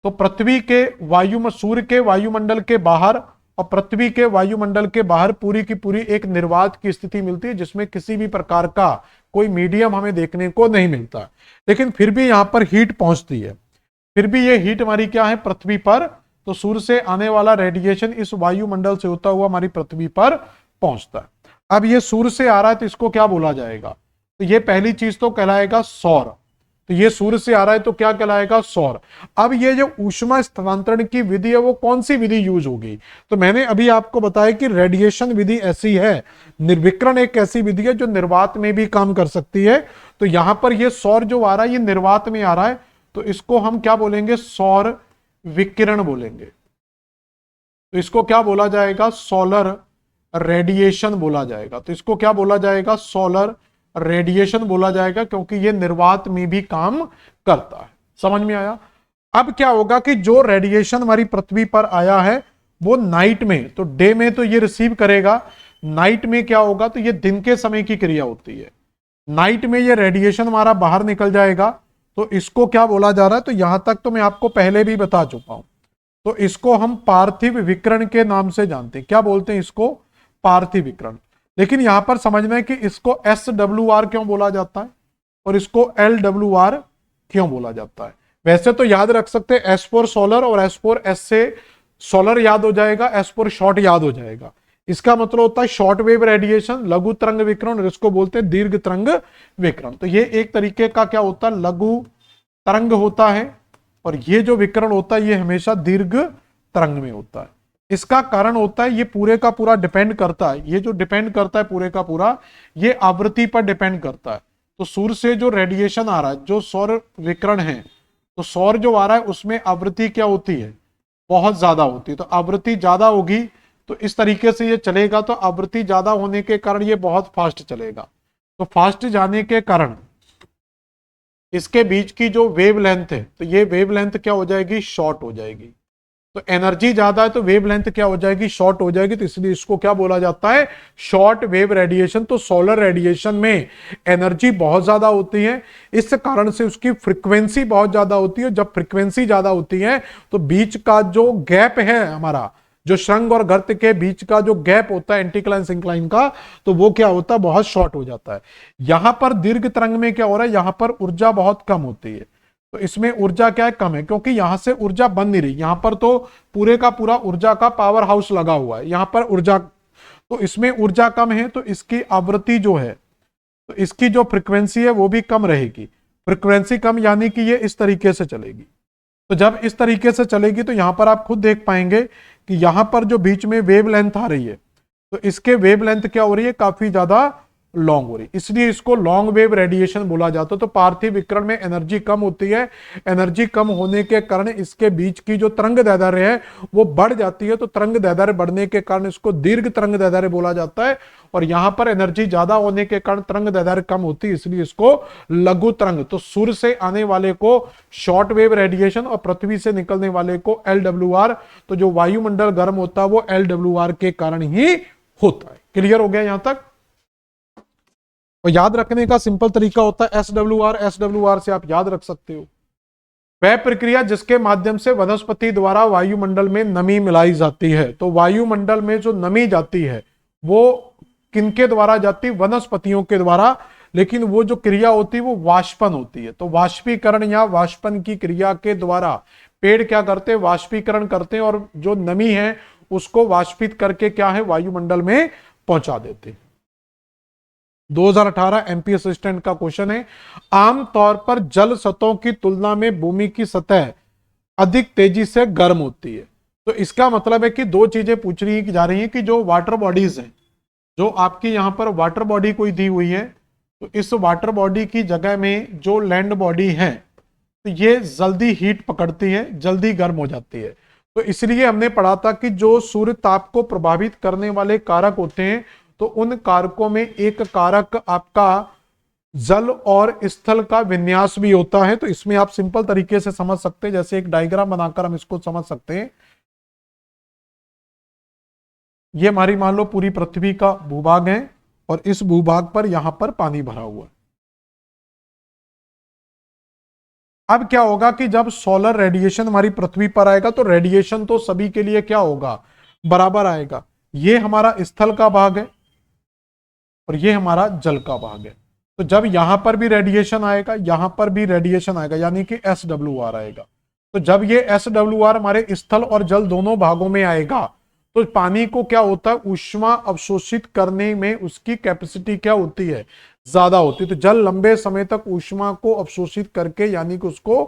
तो पृथ्वी के सूर्य के वायुमंडल के बाहर और पृथ्वी के वायुमंडल के बाहर पूरी की पूरी एक निर्वात की स्थिति मिलती है, जिसमें किसी भी प्रकार का कोई मीडियम हमें देखने को नहीं मिलता। लेकिन फिर भी यहां पर हीट पहुंचती है। फिर भी ये हीट हमारी क्या है? पृथ्वी पर। तो सूर्य से आने वाला रेडिएशन इस वायुमंडल से होता हुआ हमारी पृथ्वी पर पहुंचता है। अब ये सूर्य से आ रहा है तो इसको क्या बोला जाएगा? तो ये पहली चीज तो कहलाएगा सौर। तो ये सूर्य से आ रहा है तो क्या कहलाएगा? सौर। अब ये जो ऊष्मा स्थानांतरण की विधि है वो कौन सी विधि यूज होगी? तो मैंने अभी आपको बताया कि रेडिएशन विधि ऐसी है, निर्विकिरण एक ऐसी विधि है जो निर्वात में भी काम कर सकती है। तो यहां पर ये सौर जो आ रहा है ये निर्वात में आ रहा है, तो इसको हम क्या बोलेंगे? सौर विकिरण बोलेंगे। तो इसको क्या बोला जाएगा? सोलर रेडिएशन बोला जाएगा। तो इसको क्या बोला जाएगा? सोलर रेडिएशन बोला जाएगा, क्योंकि ये निर्वात में भी काम करता है। समझ में आया? अब क्या होगा कि जो रेडिएशन हमारी पृथ्वी पर आया है वो नाइट में, तो डे में तो ये रिसीव करेगा, नाइट में क्या होगा? तो ये दिन के समय की क्रिया होती है। नाइट में ये रेडिएशन हमारा बाहर निकल जाएगा। तो इसको क्या बोला जा रहा है? तो यहां तक तो मैं आपको पहले भी बता चुका हूं। तो इसको हम पार्थिव विकिरण के नाम से जानते हैं। क्या बोलते हैं इसको? पार्थिव विकिरण। लेकिन यहां पर समझना है कि इसको SWR क्यों बोला जाता है और इसको LWR क्यों बोला जाता है। वैसे तो याद रख सकते हैं S फॉर सोलर और S फॉर S से सोलर याद हो जाएगा, S फॉर शॉर्ट याद हो जाएगा। इसका मतलब होता है शॉर्ट वेव रेडिएशन, लघु तरंग विकिरण, और इसको बोलते हैं दीर्घ तरंग विकिरण। तो ये एक तरीके का क्या होता है? लघु तरंग होता है, और ये जो विकिरण होता है ये हमेशा दीर्घ तरंग में होता है। इसका कारण होता है ये पूरे का पूरा डिपेंड करता है, ये जो डिपेंड करता है पूरे का पूरा, ये आवृत्ति पर डिपेंड करता है। तो सूर्य से जो रेडिएशन आ रहा है, जो सौर विकिरण है, तो सौर जो आ रहा है उसमें आवृत्ति क्या होती है? बहुत ज्यादा होती है। तो आवृत्ति ज्यादा होगी तो इस तरीके से ये चलेगा, तो आवृत्ति ज्यादा होने के कारण ये बहुत फास्ट चलेगा। तो फास्ट जाने के कारण इसके बीच की जो वेव लेंथ है, तो ये वेव लेंथ क्या हो जाएगी, शॉर्ट हो जाएगी। तो एनर्जी ज्यादा है तो वेव लेंथ क्या हो जाएगी, शॉर्ट हो जाएगी। तो इसलिए इसको क्या बोला जाता है, शॉर्ट वेव रेडिएशन। तो सोलर रेडिएशन में एनर्जी बहुत ज्यादा होती है, इस कारण से उसकी फ्रीक्वेंसी बहुत ज्यादा होती है। जब फ्रीक्वेंसी ज्यादा होती है तो बीच का जो गैप है हमारा, जो श्रृंग और गर्त के बीच का जो गैप होता है एंटीक्लाइन सिंक्लाइन का, तो वो क्या होता है, बहुत शॉर्ट हो जाता है। यहां पर दीर्घ तरंग में क्या हो रहा है, यहां पर ऊर्जा बहुत कम होती है। तो इसमें ऊर्जा क्या है, कम है, क्योंकि यहां से ऊर्जा बन नहीं रही। यहां पर तो पूरे का पूरा ऊर्जा का पावर हाउस लगा हुआ है, यहां पर ऊर्जा, तो इसमें ऊर्जा कम है, तो इसकी आवृत्ति जो है, तो इसकी जो फ्रीक्वेंसी है वो भी कम रहेगी। फ्रीक्वेंसी कम यानी कि ये इस तरीके से चलेगी। तो जब इस तरीके से चलेगी तो यहां पर आप खुद देख पाएंगे कि यहां पर जो बीच में वेव लेंथ आ रही है, तो इसके वेव लेंथ क्या हो रही है, काफी ज्यादा लॉन्ग हो रही, इसलिए इसको लॉन्ग वेव रेडिएशन बोला जाता है। तो पार्थिव विकिरण में एनर्जी कम होती है, एनर्जी कम होने के कारण इसके बीच की जो तरंग दैर्ध्य है वो बढ़ जाती है। तो तरंग दैर्ध्य बढ़ने के कारण इसको दीर्घ तरंग दैर्ध्य बोला जाता है। और यहां पर एनर्जी ज्यादा होने के कारण तरंग दैर्ध्य कम होती है, इसलिए इसको लघु तरंग। तो सूर्य से आने वाले को शॉर्ट वेव रेडिएशन और पृथ्वी से निकलने वाले को LWR। तो जो वायुमंडल गर्म होता है वो LWR के कारण ही होता है। क्लियर हो गया यहां तक। और याद रखने का सिंपल तरीका होता है SWR। SWR से आप याद रख सकते हो वह प्रक्रिया जिसके माध्यम से वनस्पति द्वारा वायुमंडल में नमी मिलाई जाती है। तो वायुमंडल में जो नमी जाती है वो किनके द्वारा जाती है, वनस्पतियों के द्वारा। लेकिन वो जो क्रिया होती है वो वाष्पन होती है। तो वाष्पीकरण या वाष्पन की क्रिया के द्वारा पेड़ क्या करते हैं, वाष्पीकरण करते हैं, और जो नमी है उसको वाष्पित करके क्या है, वायुमंडल में पहुंचा देते हैं। 2018 एमपी असिस्टेंट का क्वेश्चन है, आमतौर पर जल सतहों की तुलना में भूमि की सतह अधिक तेजी से गर्म होती है। तो इसका मतलब है कि दो चीजें पूछ रही जा रही हैं कि जो वाटर बॉडीज हैं, जो आपकी यहां पर वाटर बॉडी कोई दी हुई है, तो इस वाटर बॉडी की जगह में जो लैंड बॉडी है, तो ये जल्दी हीट पकड़ती है, जल्दी गर्म हो जाती है। तो इसलिए हमने पढ़ा था कि जो सूर्य ताप को प्रभावित करने वाले कारक होते हैं, तो उन कारकों में एक कारक आपका जल और स्थल का विन्यास भी होता है। तो इसमें आप सिंपल तरीके से समझ सकते हैं, जैसे एक डायग्राम बनाकर हम इसको समझ सकते हैं। ये हमारी मान लो पूरी पृथ्वी का भूभाग है और इस भूभाग पर यहां पर पानी भरा हुआ है। अब क्या होगा कि जब सोलर रेडिएशन हमारी पृथ्वी पर आएगा तो रेडिएशन तो सभी के लिए क्या होगा, बराबर आएगा। ये हमारा स्थल का भाग है और ये हमारा जल का भाग है। तो जब यहां पर भी रेडिएशन आएगा, यहां पर भी रेडिएशन आएगा, यानी कि SWR आएगा। तो जब ये SWR हमारे स्थल और जल दोनों भागों में आएगा तो पानी को क्या होता है, ऊष्मा अवशोषित करने में उसकी कैपेसिटी क्या होती है, ज्यादा होती है। तो जल लंबे समय तक ऊष्मा को अवशोषित करके यानी कि उसको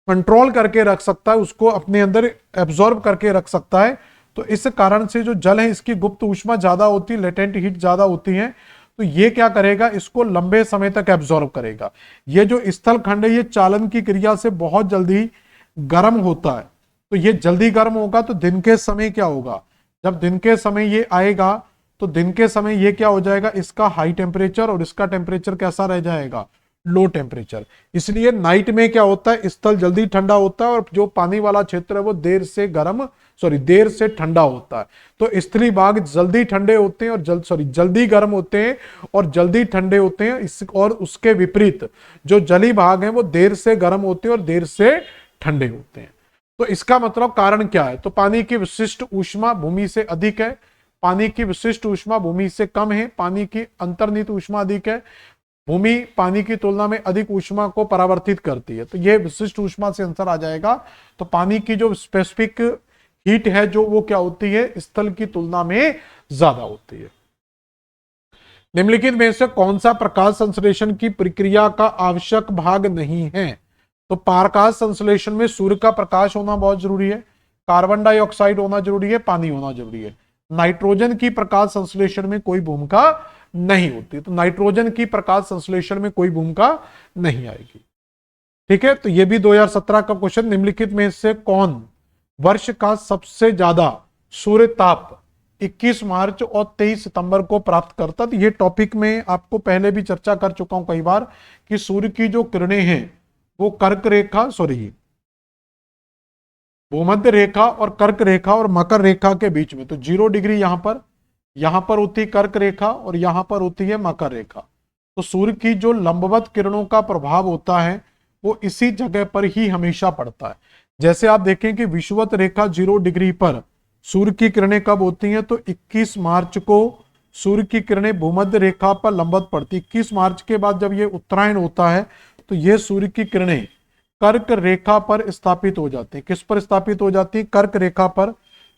कंट्रोल करके रख सकता है, उसको अपने अंदर एब्जॉर्ब करके रख सकता है। तो इस कारण से जो जल है इसकी गुप्त ऊष्मा ज्यादा होती है, लेटेंट हीट ज्यादा होती है। तो ये क्या करेगा, इसको लंबे समय तक एब्जॉर्ब करेगा। ये जो स्थल खंड है ये चालन की क्रिया से बहुत जल्दी गर्म होता है। तो ये जल्दी गर्म होगा तो दिन के समय क्या होगा, जब दिन के समय ये आएगा तो दिन के समय ये क्या हो जाएगा, इसका हाई टेम्परेचर और इसका टेम्परेचर कैसा रह जाएगा, लो टेम्परेचर। इसलिए नाइट में क्या होता है, स्थल जल्दी ठंडा होता है और जो पानी वाला क्षेत्र है वो देर से ठंडा होता है। तो स्थली भाग जल्दी ठंडे होते हैं और जल्दी गर्म होते हैं और जल्दी ठंडे होते हैं। और उसके विपरीत जो जली भाग है वो देर से गर्म होते हैं और देर से ठंडे होते हैं। तो इसका मतलब कारण क्या है, तो पानी की विशिष्ट ऊष्मा भूमि से अधिक है, पानी की विशिष्ट ऊष्मा भूमि से कम है, पानी की अंतर्निहित ऊष्मा अधिक है, भूमि पानी की तुलना में अधिक ऊष्मा को परावर्तित करती है। तो ये विशिष्ट ऊष्मा से आंसर आ जाएगा। तो पानी की जो स्पेसिफिक हीट है जो वो क्या होती है, स्थल की तुलना में ज्यादा होती है। निम्नलिखित में से कौन सा प्रकाश संश्लेषण की प्रक्रिया का आवश्यक भाग नहीं है। तो प्रकाश संश्लेषण में सूर्य का प्रकाश होना बहुत जरूरी है, कार्बन डाइऑक्साइड होना जरूरी है, पानी होना जरूरी है। नाइट्रोजन की प्रकाश संश्लेषण में कोई भूमिका नहीं होती। तो नाइट्रोजन की प्रकाश संश्लेषण में कोई भूमिका नहीं आएगी। ठीक है, तो ये भी 2017 का क्वेश्चन, निम्नलिखित में से कौन वर्ष का सबसे ज्यादा सूर्य ताप 21 मार्च और 23 सितंबर को प्राप्त करता। तो ये टॉपिक में आपको पहले भी चर्चा कर चुका हूं कई बार कि सूर्य की जो किरणें हैं वो कर्क रेखा भूमध्य रेखा और कर्क रेखा और मकर रेखा के बीच में, तो 0 डिग्री यहां पर होती है कर्क रेखा और यहां पर होती है मकर रेखा। तो सूर्य की जो लंबवत किरणों का प्रभाव होता है वो इसी जगह पर ही हमेशा पड़ता है। जैसे आप देखें कि विषुवत रेखा 0 डिग्री पर सूर्य की किरणें कब होती हैं, तो 21 मार्च को सूर्य की किरणें भूमध्य रेखा पर लंबवत पड़ती। 21 मार्च के बाद जब ये उत्तरायण होता है तो ये सूर्य की किरणें कर्क रेखा पर स्थापित हो जाती है। किस पर स्थापित हो जाती है? कर्क रेखा पर।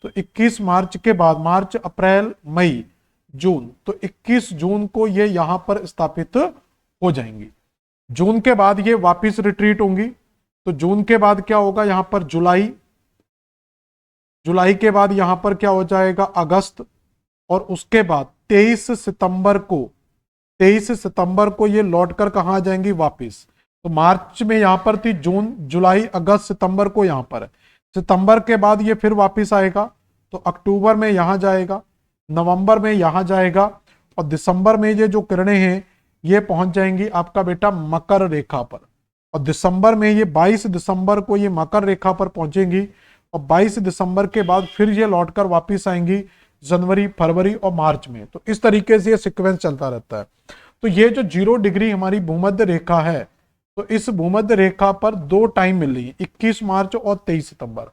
तो 21 मार्च के बाद मार्च, अप्रैल, मई, जून, तो 21 जून को ये यहां पर स्थापित हो जाएंगी। जून के बाद ये वापस रिट्रीट होंगी। तो जून के बाद क्या होगा? यहां पर जुलाई, जुलाई के बाद यहां पर क्या हो जाएगा? अगस्त, और उसके बाद 23 सितंबर को ये लौटकर कहां आ जाएंगी? वापस। तो मार्च में यहां पर थी, जून, जुलाई, अगस्त, सितंबर को यहां पर है। सितंबर के बाद ये फिर वापस आएगा, तो अक्टूबर में यहां जाएगा, नवंबर में यहां जाएगा, और दिसंबर में ये जो किरणें हैं ये पहुंच जाएंगी आपका बेटा मकर रेखा पर। और दिसंबर में ये 22 दिसंबर को ये मकर रेखा पर पहुंचेंगी, और 22 दिसंबर के बाद फिर ये लौटकर वापस आएंगी जनवरी, फरवरी और मार्च में। तो इस तरीके से ये सीक्वेंस चलता रहता है। तो ये जो 0 डिग्री हमारी भूमध्य रेखा है, तो इस भूमध्य रेखा पर दो टाइम मिल रही है, 21 मार्च और 23 सितंबर।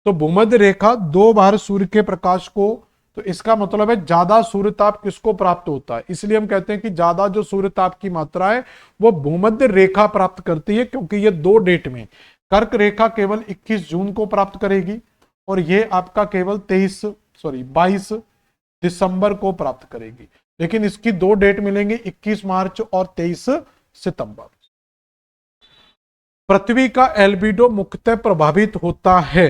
तो भूमध्य रेखा 2 बार सूर्य के प्रकाश को, तो इसका मतलब है ज्यादा सूर्य ताप किसको प्राप्त होता है? इसलिए हम कहते हैं कि ज्यादा जो सूर्य ताप की मात्रा है वो भूमध्य रेखा प्राप्त करती है, क्योंकि ये 2 डेट में, कर्क रेखा केवल 21 जून को प्राप्त करेगी और ये आपका केवल 22 दिसंबर को प्राप्त करेगी। लेकिन इसकी 2 डेट मिलेंगी, 21 मार्च और 23 सितंबर। पृथ्वी का एल्बिडो मुख्यतः प्रभावित होता है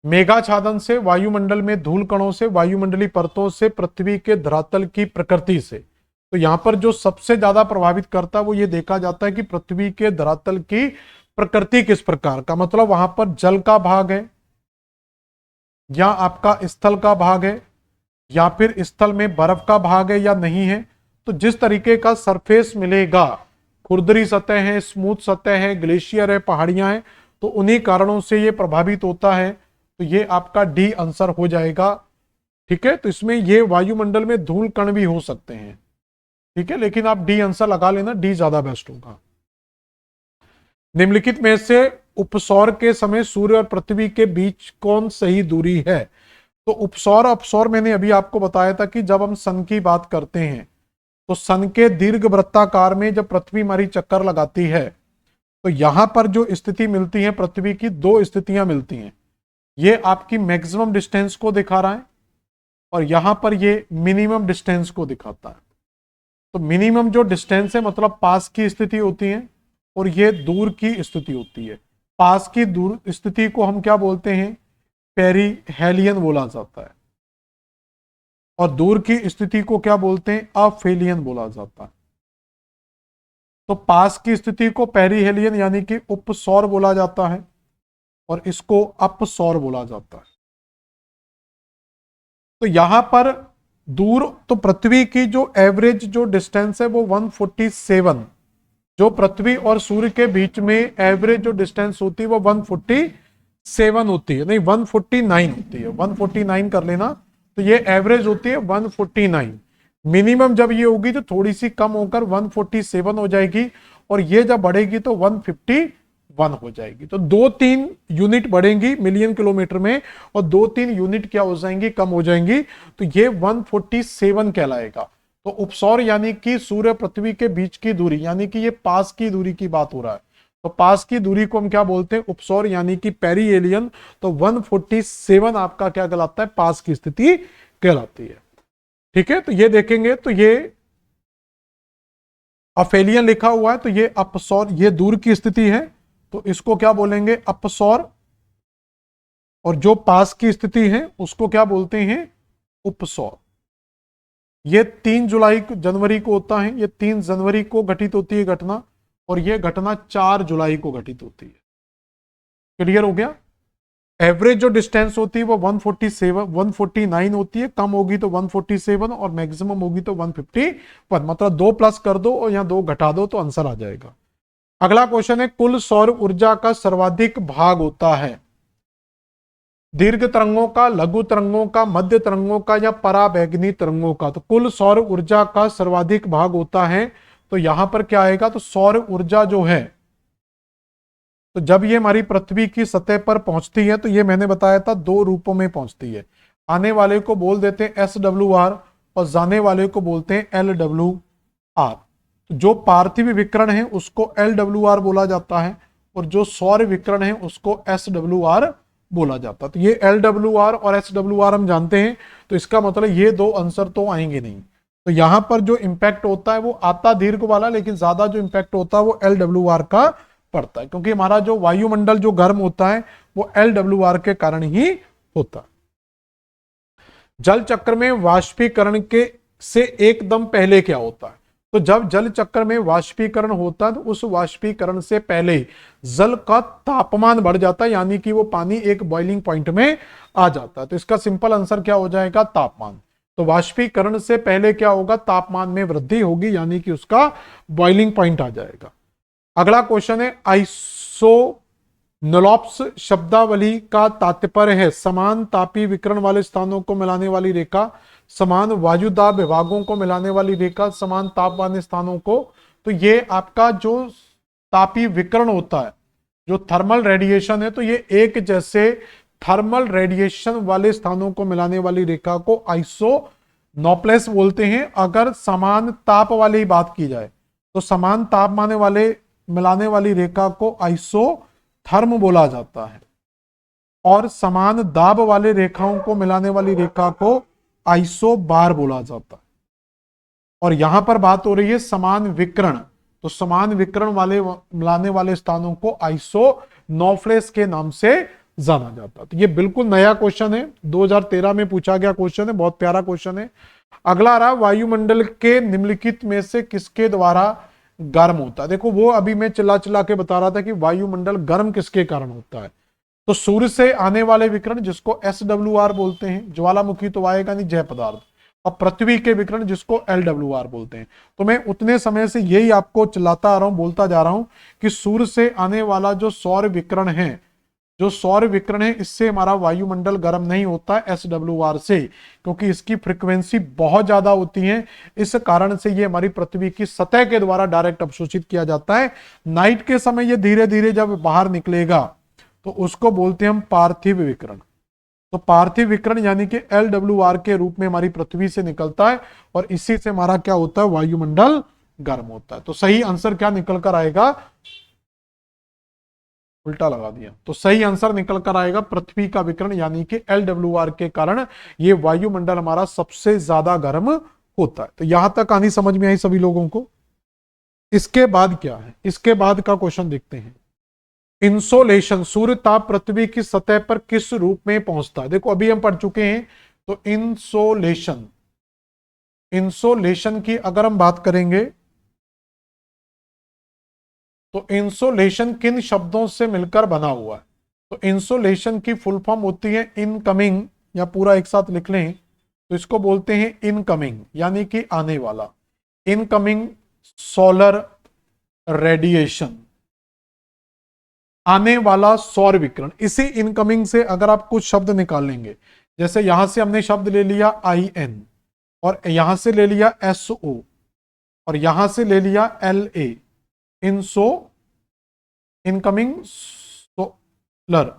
मेघाच्छादन से, वायुमंडल में धूल कणों से, वायुमंडलीय परतों से, पृथ्वी के धरातल की प्रकृति से। तो यहां पर जो सबसे ज्यादा प्रभावित करता है वो ये देखा जाता है कि पृथ्वी के धरातल की प्रकृति किस प्रकार का, मतलब वहां पर जल का भाग है या आपका स्थल का भाग है, या फिर स्थल में बर्फ का भाग है या नहीं है। तो जिस तरीके का सरफेस मिलेगा, खुरदरी सतह है, स्मूथ सतह है, ग्लेशियर है, पहाड़ियां हैं, तो उन्हीं कारणों से ये प्रभावित होता है। तो ये आपका डी आंसर हो जाएगा। ठीक है, तो इसमें ये वायुमंडल में धूल कण भी हो सकते हैं। ठीक है, लेकिन आप डी आंसर लगा लेना, डी ज्यादा बेस्ट होगा। निम्नलिखित में से उपसौर के समय सूर्य और पृथ्वी के बीच कौन सही दूरी है? तो उपसौर अपसौर मैंने अभी आपको बताया था कि जब हम सन की बात करते हैं तो सन के दीर्घ वृत्ताकार में जब पृथ्वी हमारी चक्कर लगाती है तो यहां पर जो स्थिति मिलती है पृथ्वी की, 2 स्थितियां मिलती हैं। ये आपकी मैक्सिमम डिस्टेंस को दिखा रहा है और यहां पर ये मिनिमम डिस्टेंस को दिखाता है। तो मिनिमम जो डिस्टेंस है मतलब पास की स्थिति होती है और ये दूर की स्थिति होती है। पास की दूर स्थिति को हम क्या बोलते हैं? पेरीहेलियन बोला जाता है, और दूर की स्थिति को क्या बोलते हैं? अफेलियन बोला जाता है। तो पास की स्थिति को पेरीहेलियन यानी कि उपसौर बोला जाता है और इसको अपसौर बोला जाता है। तो यहां पर दूर, तो पृथ्वी की जो एवरेज जो डिस्टेंस है वो 147, जो पृथ्वी और सूर्य के बीच में एवरेज जो डिस्टेंस होती है वो 147 होती है, नहीं 149 होती है, 149 कर लेना। तो ये एवरेज होती है 149। मिनिमम जब ये होगी तो थोड़ी सी कम होकर 147 हो जाएगी, और ये जब बढ़ेगी तो 151 हो जाएगी। तो 2-3 यूनिट बढ़ेंगी मिलियन किलोमीटर में, और 2-3 यूनिट क्या हो जाएंगी? कम हो जाएंगी। तो ये 147 कहलाएगा। तो उपसौर यानी कि सूर्य पृथ्वी के बीच की दूरी, यानी कि ये पास की दूरी की बात हो रहा है। तो पास की दूरी को हम क्या बोलते हैं? उपसौर यानी कि पेरीहेलियन। तो 147 आपका क्या कहलाता है? पास की स्थिति कहलाती है। ठीक है, तो ये देखेंगे तो ये अफेलियन लिखा हुआ है, तो ये अपसौर, ये दूर की स्थिति है, तो इसको क्या बोलेंगे? अपसौर। और जो पास की स्थिति है उसको क्या बोलते हैं? उपसौर। ये 3 जनवरी को होता है, ये 3 जनवरी को घटित होती है घटना, और ये घटना 4 जुलाई को घटित होती है। क्लियर हो गया? एवरेज जो डिस्टेंस होती है वो 149 होती है, कम होगी तो 147 और मैक्सिमम होगी तो 151, मतलब 2 प्लस कर दो और यहाँ 2 घटा दो तो आंसर आ जाएगा। अगला क्वेश्चन है, कुल सौर ऊर्जा का सर्वाधिक भाग होता है दीर्घ तरंगों का, लघु तरंगों का, मध्य तरंगों का या पराबैंगनी तरंगों का। तो कुल सौर ऊर्जा का सर्वाधिक भाग होता है, तो यहां पर क्या आएगा, तो सौर ऊर्जा जो है, तो जब ये हमारी पृथ्वी की सतह पर पहुंचती है तो ये मैंने बताया था 2 रूपों में पहुंचती है। आने वाले को बोल देते हैं SWR और जाने वाले को बोलते हैं LWR। तो जो पार्थिव विकिरण है उसको LWR बोला जाता है और जो सौर विकिरण है उसको SWR बोला जाता है। तो ये LWR और SWR हम जानते हैं, तो इसका मतलब ये 2 आंसर तो आएंगे नहीं। तो यहां पर जो इंपैक्ट होता है वो आता दीर्घ वाला, लेकिन ज्यादा जो इंपैक्ट होता है वो LWR का पड़ता है, क्योंकि हमारा जो वायुमंडल जो गर्म होता है वो LWR के कारण ही होता है। जल चक्र में वाष्पीकरण के से एकदम पहले क्या होता है, तो जब जल चक्र में वाष्पीकरण होता है तो उस वाष्पीकरण से पहले जल का तापमान बढ़ जाता है, यानी कि वो पानी एक बॉइलिंग पॉइंट में आ जाता है। तो इसका सिंपल आंसर क्या हो जाएगा, तापमान। तो वाष्पीकरण से पहले क्या होगा, तापमान में वृद्धि होगी, यानी कि उसका बॉइलिंग पॉइंट आ जाएगा। अगला क्वेश्चन है, आइसोनोलॉप्स शब्दावली का तात्पर्य है समान तापीय विकिरण वाले स्थानों को मिलाने वाली रेखा, समान वायुदाब विभागों को मिलाने वाली रेखा, समान ताप वाले स्थानों को। तो ये आपका जो तापीय विकिरण होता है, जो थर्मल रेडिएशन है, तो ये एक जैसे थर्मल रेडिएशन वाले स्थानों को मिलाने वाली रेखा को आइसोनोप्लेस बोलते हैं। अगर समान ताप वाली बात की जाए तो समान ताप मिलाने वाली रेखा को आइसोथर्म बोला जाता है, और समान दाब वाले रेखाओं को मिलाने वाली रेखा को आइसोबार बोला जाता है। और यहां पर बात हो रही है समान विकिरण, तो समान विकिरण वाले मिलाने वाले स्थानों को आइसोनोफ्लेस के नाम से जाना जाता है। तो ये बिल्कुल नया क्वेश्चन है, 2013 में पूछा गया क्वेश्चन है, बहुत प्यारा क्वेश्चन है। अगला रहा, वायुमंडल के निम्नलिखित में से किसके द्वारा गर्म होता है। देखो वो अभी मैं चिल्ला चिल्ला के बता रहा था कि वायुमंडल गर्म किसके कारण होता है, तो सूर्य से आने वाले विकिरण जिसको SWR बोलते हैं, ज्वालामुखी तो आएगा नहीं, जय पदार्थ, और पृथ्वी के विकिरण जिसको LWR बोलते हैं। तो मैं उतने समय से यही आपको चिल्लाता आ रहा हूं, बोलता जा रहा हूं कि सूर्य से आने वाला जो सौर विकिरण है, जो सौर विकिरण है, इससे हमारा वायुमंडल गर्म नहीं होता है SWR से, क्योंकि इसकी फ्रीक्वेंसी बहुत ज्यादा होती है। इस कारण से ये हमारी पृथ्वी की सतह के द्वारा डायरेक्ट अवशोषित किया जाता है। नाइट के समय ये धीरे धीरे जब बाहर निकलेगा तो उसको बोलते हैं हम पार्थिव विकिरण। तो पार्थिव विकिरण यानी कि LWR के रूप में हमारी पृथ्वी से निकलता है, और इसी से हमारा क्या होता है, वायुमंडल गर्म होता है। तो सही आंसर क्या निकल कर आएगा, उल्टा लगा दिया, तो सही आंसर निकल कर आएगा पृथ्वी का विकिरण, यानी कि LWR के कारण ये वायुमंडल हमारा सबसे ज्यादा गर्म होता है। तो यहां तक कहानी समझ में आई सभी लोगों को। इसके बाद क्या है, इसके बाद का क्वेश्चन देखते हैं। इंसोलेशन, सूर्य ताप पृथ्वी की सतह पर किस रूप में पहुंचता है। देखो अभी हम पढ़ चुके हैं, तो इंसोलेशन, इंसोलेशन की अगर हम बात करेंगे तो इंसोलेशन किन शब्दों से मिलकर बना हुआ है। तो इंसोलेशन की फुल फॉर्म होती है इनकमिंग, या पूरा एक साथ लिख लें तो इसको बोलते हैं इनकमिंग, यानी कि आने वाला, इनकमिंग सोलर रेडिएशन, आने वाला सौर विकिरण। इसी इनकमिंग से अगर आप कुछ शब्द निकाल लेंगे, जैसे यहां से हमने शब्द ले लिया IN, और यहां से ले लिया SO, और यहां से ले लिया LA, इनकमिंग सोलर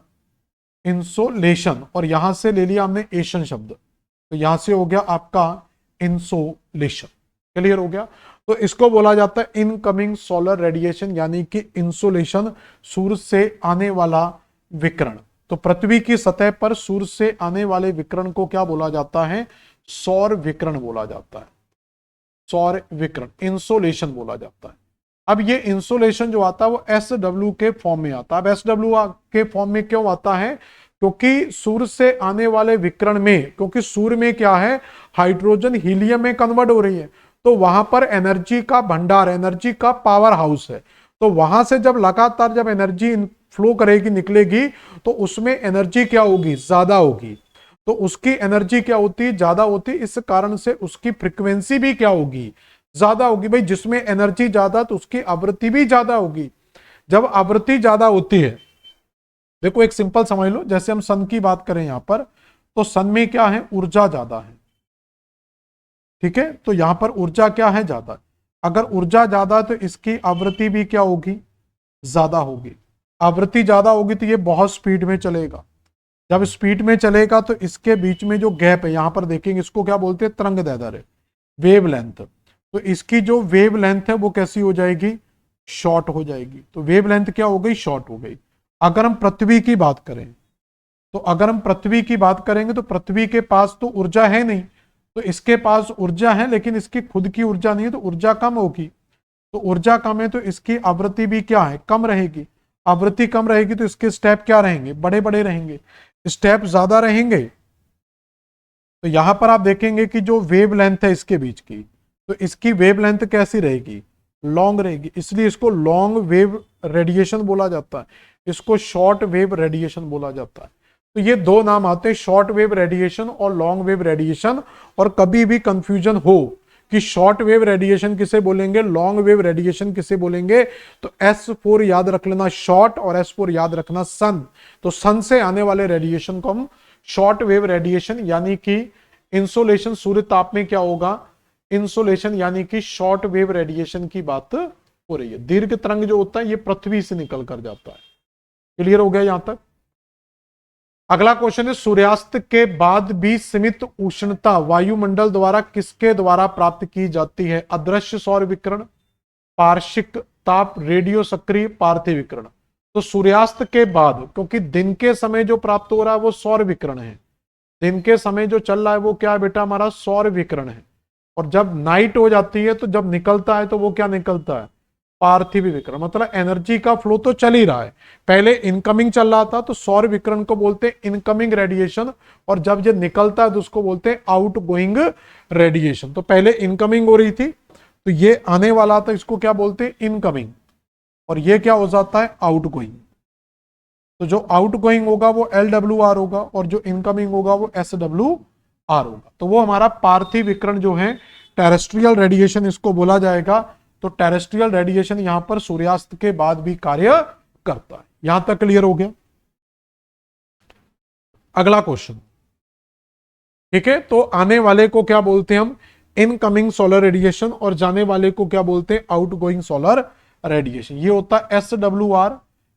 इंसोलेशन, और यहां से ले लिया हमने एशन शब्द, तो यहां से हो गया आपका इंसोलेशन। क्लियर हो गया। तो इसको बोला जाता है इनकमिंग सोलर रेडिएशन, यानी कि इंसोलेशन, सूर्य से आने वाला विकिरण। तो पृथ्वी की सतह पर सूर्य से आने वाले विकिरण को क्या बोला जाता है, सौर विकिरण बोला जाता है, सौर विकिरण, इंसोलेशन बोला जाता है। अब ये इंसोलेशन जो आता है वो SW के फॉर्म में आता है। अब SW के फॉर्म में क्यों आता है, क्योंकि सूर्य से आने वाले विकिरण में, क्योंकि सूर्य में क्या है, हाइड्रोजन हीलियम में कन्वर्ट हो रही है, तो वहां पर एनर्जी का भंडार, एनर्जी का पावर हाउस है। तो वहां से जब लगातार जब एनर्जी फ्लो करेगी, निकलेगी, तो उसमें एनर्जी क्या होगी, ज्यादा होगी। तो उसकी एनर्जी क्या होती है, ज्यादा होती है, इस कारण से उसकी फ्रीक्वेंसी भी क्या होगी, ज्यादा होगी। भाई जिसमें एनर्जी ज्यादा तो उसकी आवृत्ति भी ज्यादा होगी। जब आवृत्ति ज्यादा होती है, देखो एक सिंपल समझ लो, जैसे हम सन की बात करें यहां पर, तो सन में क्या है, ऊर्जा ज्यादा है, ठीक है। तो यहां पर ऊर्जा क्या है, ज्यादा। अगर ऊर्जा ज्यादा है तो इसकी आवृत्ति भी क्या होगी, ज्यादा होगी। आवृत्ति ज्यादा होगी तो ये बहुत स्पीड में चलेगा। जब स्पीड में चलेगा तो इसके बीच में जो गैप है, यहां पर देखेंगे, इसको क्या बोलते हैं, तरंग दैर्ध्य, वेव लेंथ। तो इसकी जो वेव लेंथ है वो कैसी हो जाएगी, शॉर्ट हो जाएगी। तो वेव लेंथ क्या हो गई, शॉर्ट हो गई। अगर हम पृथ्वी की बात करें, तो अगर हम पृथ्वी की बात करेंगे तो पृथ्वी के पास तो ऊर्जा है नहीं, तो इसके पास ऊर्जा है लेकिन इसकी खुद की ऊर्जा नहीं है, तो ऊर्जा कम होगी। तो ऊर्जा कम है तो इसकी आवृत्ति भी क्या है, कम रहेगी। आवृत्ति कम रहेगी तो इसके स्टेप क्या रहेंगे, बड़े बड़े रहेंगे। स्टेप ज्यादा रहेंगे तो यहां पर आप देखेंगे कि जो वेव लेंथ है इसके बीच की, तो इसकी वेव लेंथ कैसी रहेगी, लॉन्ग रहेगी। इसलिए इसको लॉन्ग वेव रेडिएशन बोला जाता है, इसको शॉर्ट वेव रेडिएशन बोला जाता है। तो ये दो नाम आते हैं, शॉर्ट वेव रेडिएशन और लॉन्ग वेव रेडिएशन। और कभी भी कंफ्यूजन हो कि शॉर्ट वेव रेडिएशन किसे बोलेंगे, लॉन्ग वेव रेडिएशन किसे बोलेंगे, तो S4 याद रख लेना शॉर्ट, और S4 याद रखना सन। तो सन से आने वाले रेडिएशन को हम शॉर्ट वेव रेडिएशन, यानी कि इंसोलेशन, सूर्य ताप में क्या होगा, इंसोलेशन, यानी कि शॉर्ट वेव रेडिएशन की बात हो रही है। दीर्घ तरंग जो होता है ये पृथ्वी से निकल कर जाता है। क्लियर हो गया यहां तक। अगला क्वेश्चन है, सूर्यास्त के बाद भी सीमित उष्णता वायुमंडल द्वारा किसके द्वारा प्राप्त की जाती है, अदृश्य सौर विकिरण, पार्शिक ताप, रेडियो सक्रिय, पार्थिव विकिरण। तो सूर्यास्त के बाद, क्योंकि दिन के समय जो प्राप्त हो रहा है वो सौर विकिरण है, दिन के समय जो चल रहा है वो क्या है बेटा, हमारा सौर विकिरण है। और जब नाइट हो जाती है तो जब निकलता है तो वो क्या निकलता है, पार्थिव विकिरण। मतलब एनर्जी का फ्लो तो चल ही रहा है, पहले इनकमिंग चल रहा था तो सौर विकिरण को बोलते हैं इनकमिंग रेडिएशन, और जब ये निकलता है तो उसको बोलते हैं आउट गोइंग रेडिएशन। तो पहले इनकमिंग हो रही थी तो ये आने वाला था, इसको क्या बोलते हैं, इनकमिंग, और ये क्या हो जाता है, आउट गोइंग। तो जो आउट गोइंग होगा वो LWR होगा, और जो इनकमिंग होगा वो SWR होगा। तो वो हमारा पार्थिव विकिरण जो है, टेरेस्ट्रियल रेडिएशन इसको बोला जाएगा। तो टेरेस्ट्रियल रेडिएशन यहां पर सूर्यास्त के बाद भी कार्य करता है। यहां तक क्लियर हो गया। अगला क्वेश्चन, ठीक है। तो आने वाले को क्या बोलते हैं हम, इनकमिंग सोलर रेडिएशन, और जाने वाले को क्या बोलते हैं, आउटगोइंग सोलर रेडिएशन। ये होता है SWR,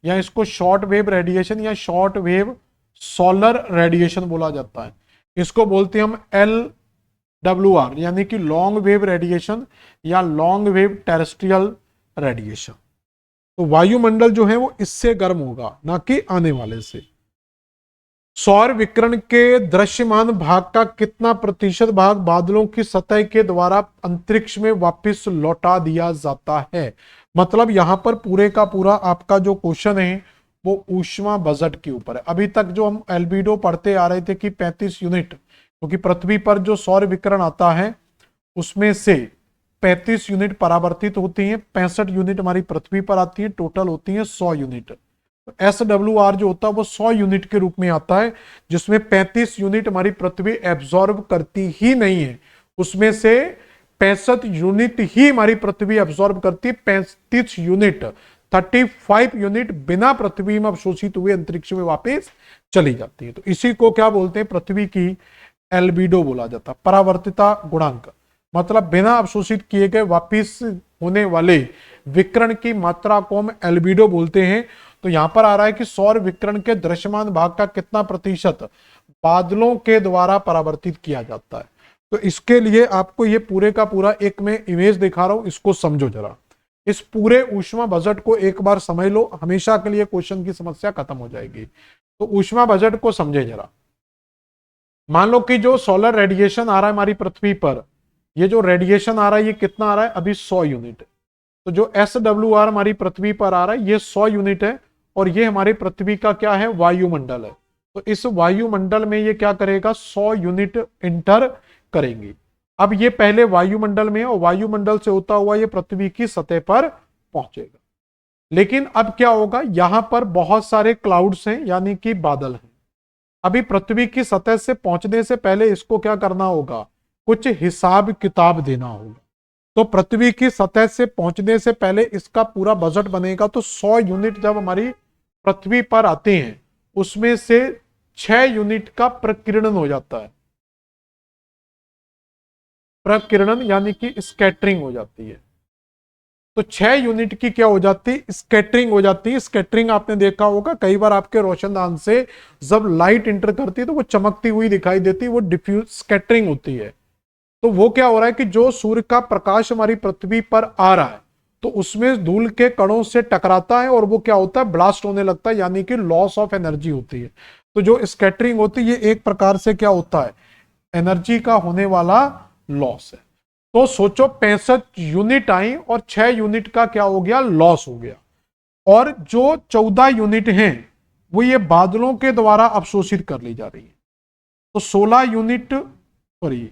या इसको शॉर्ट वेव रेडिएशन या शॉर्ट वेव सोलर रेडिएशन बोला जाता है। इसको बोलते हैं हम LWR, यानी कि लॉन्ग वेव रेडिएशन या लॉन्ग वेव टेरेस्ट्रियल रेडिएशन। तो वायुमंडल जो है वो इससे गर्म होगा, ना कि आने वाले से। सौर विकिरण के दृश्यमान भाग का कितना प्रतिशत भाग बादलों की सतह के द्वारा अंतरिक्ष में वापस लौटा दिया जाता है। मतलब यहां पर पूरे का पूरा आपका जो क्वेश्चन है वो ऊष्मा बजट के ऊपर है। अभी तक जो हम एल्बिडो पढ़ते आ रहे थे कि 35 यूनिट, क्योंकि पृथ्वी पर जो सौर विकिरण आता है उसमें से 35 यूनिट परावर्तित होती हैं, 65 यूनिट हमारी पृथ्वी पर आती है, टोटल होती है 100 यूनिट। तो SWR जो होता है वो 100 यूनिट के रूप में आता है, जिसमें 35 यूनिट हमारी पृथ्वी एब्जॉर्ब करती ही नहीं है, उसमें से 65 यूनिट ही हमारी पृथ्वी एब्जॉर्ब करती है। 35 यूनिट, 35 यूनिट बिना पृथ्वी में अवशोषित हुए अंतरिक्ष में वापस चली जाती है। तो इसी को क्या बोलते हैं, पृथ्वी की एल्बिडो बोला जाता है, परावर्तिता गुणांक। मतलब बिना अवशोषित किए गए वापिस होने वाले विकिरण की मात्रा को हम एल्बिडो बोलते हैं। तो यहां पर आ रहा है कि सौर विकिरण के दृश्यमान भाग का कितना प्रतिशत बादलों के द्वारा परावर्तित किया जाता है। तो इसके लिए आपको ये पूरे का पूरा एक मैं इमेज दिखा रहा हूं, इसको समझो जरा। इस पूरे ऊष्मा बजट को एक बार समझ लो, हमेशा के लिए क्वेश्चन की समस्या खत्म हो जाएगी। तो ऊष्मा बजट को समझे जरा। मान लो कि जो सोलर रेडिएशन आ रहा है हमारी पृथ्वी पर, ये जो रेडिएशन आ रहा है ये कितना आ रहा है, अभी 100 यूनिट। तो जो SWR हमारी पृथ्वी पर आ रहा है ये 100 यूनिट है, और ये हमारी पृथ्वी का क्या है, वायुमंडल है। तो इस वायुमंडल में ये क्या करेगा, 100 यूनिट इंटर करेंगी। अब ये पहले वायुमंडल में है और वायुमंडल से होता हुआ ये पृथ्वी की सतह पर पहुंचेगा। लेकिन अब क्या होगा, यहां पर बहुत सारे क्लाउड्स हैं यानी कि बादल हैं। अभी पृथ्वी की सतह से पहुंचने से पहले इसको क्या करना होगा, कुछ हिसाब किताब देना होगा। तो पृथ्वी की सतह से पहुंचने से पहले इसका पूरा बजट बनेगा। तो 100 यूनिट जब हमारी पृथ्वी पर आते हैं उसमें से 6 यूनिट का प्रकीर्णन हो जाता है। प्रकीर्णन यानी कि स्कैटरिंग हो जाती है। तो 6 यूनिट की क्या हो जाती है, स्कैटरिंग हो जाती है। स्कैटरिंग आपने देखा होगा कई बार आपके रोशनदान से जब लाइट इंटर करती है तो वो चमकती हुई दिखाई देती है, वो डिफ्यूज स्कैटरिंग होती है। तो वो क्या हो रहा है कि जो सूर्य का प्रकाश हमारी पृथ्वी पर आ रहा है तो उसमें धूल के कणों से टकराता है और वो क्या होता है, ब्लास्ट होने लगता है, यानी कि लॉस ऑफ एनर्जी होती है। तो जो स्कैटरिंग होती है ये एक प्रकार से क्या होता है, एनर्जी का होने वाला लॉस है। तो सोचो 65 यूनिट आई और 6 यूनिट का क्या हो गया, लॉस हो गया। और जो 14 यूनिट हैं वो ये बादलों के द्वारा अवशोषित कर ली जा रही है। तो 16 यूनिट, सॉरी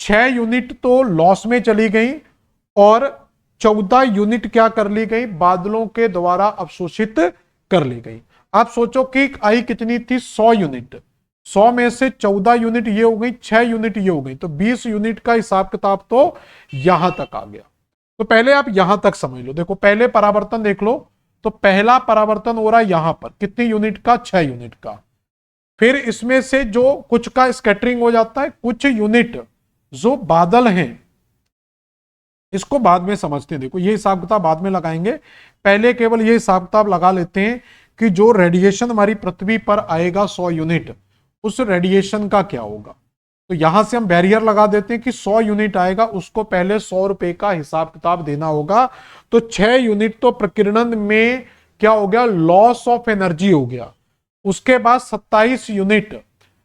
6 यूनिट तो लॉस में चली गई और 14 यूनिट क्या कर ली गई, बादलों के द्वारा अवशोषित कर ली गई। आप सोचो कि आई कितनी थी, 100 यूनिट। 100 में से 14 यूनिट ये हो गई, 6 यूनिट ये हो गई, तो 20 यूनिट का हिसाब किताब तो यहां तक आ गया। तो पहले आप यहां तक समझ लो। देखो पहले परावर्तन देख लो। तो पहला परावर्तन हो रहा है यहां पर, कितनी यूनिट का, 6 यूनिट का। फिर इसमें से जो कुछ का स्कैटरिंग हो जाता है, कुछ यूनिट जो बादल हैं, इसको बाद में समझते हैं। देखो ये हिसाब किताब बाद में लगाएंगे, पहले केवल ये हिसाब किताब लगा लेते हैं कि जो रेडिएशन हमारी पृथ्वी पर आएगा 100 यूनिट, उस रेडिएशन का क्या होगा। तो यहां से हम बैरियर लगा देते हैं कि 100 यूनिट आएगा, उसको पहले 100 रुपए का हिसाब किताब देना होगा। तो 6 यूनिट तो प्रकीर्णन में क्या हो गया, लॉस ऑफ एनर्जी हो गया। उसके बाद 27 यूनिट,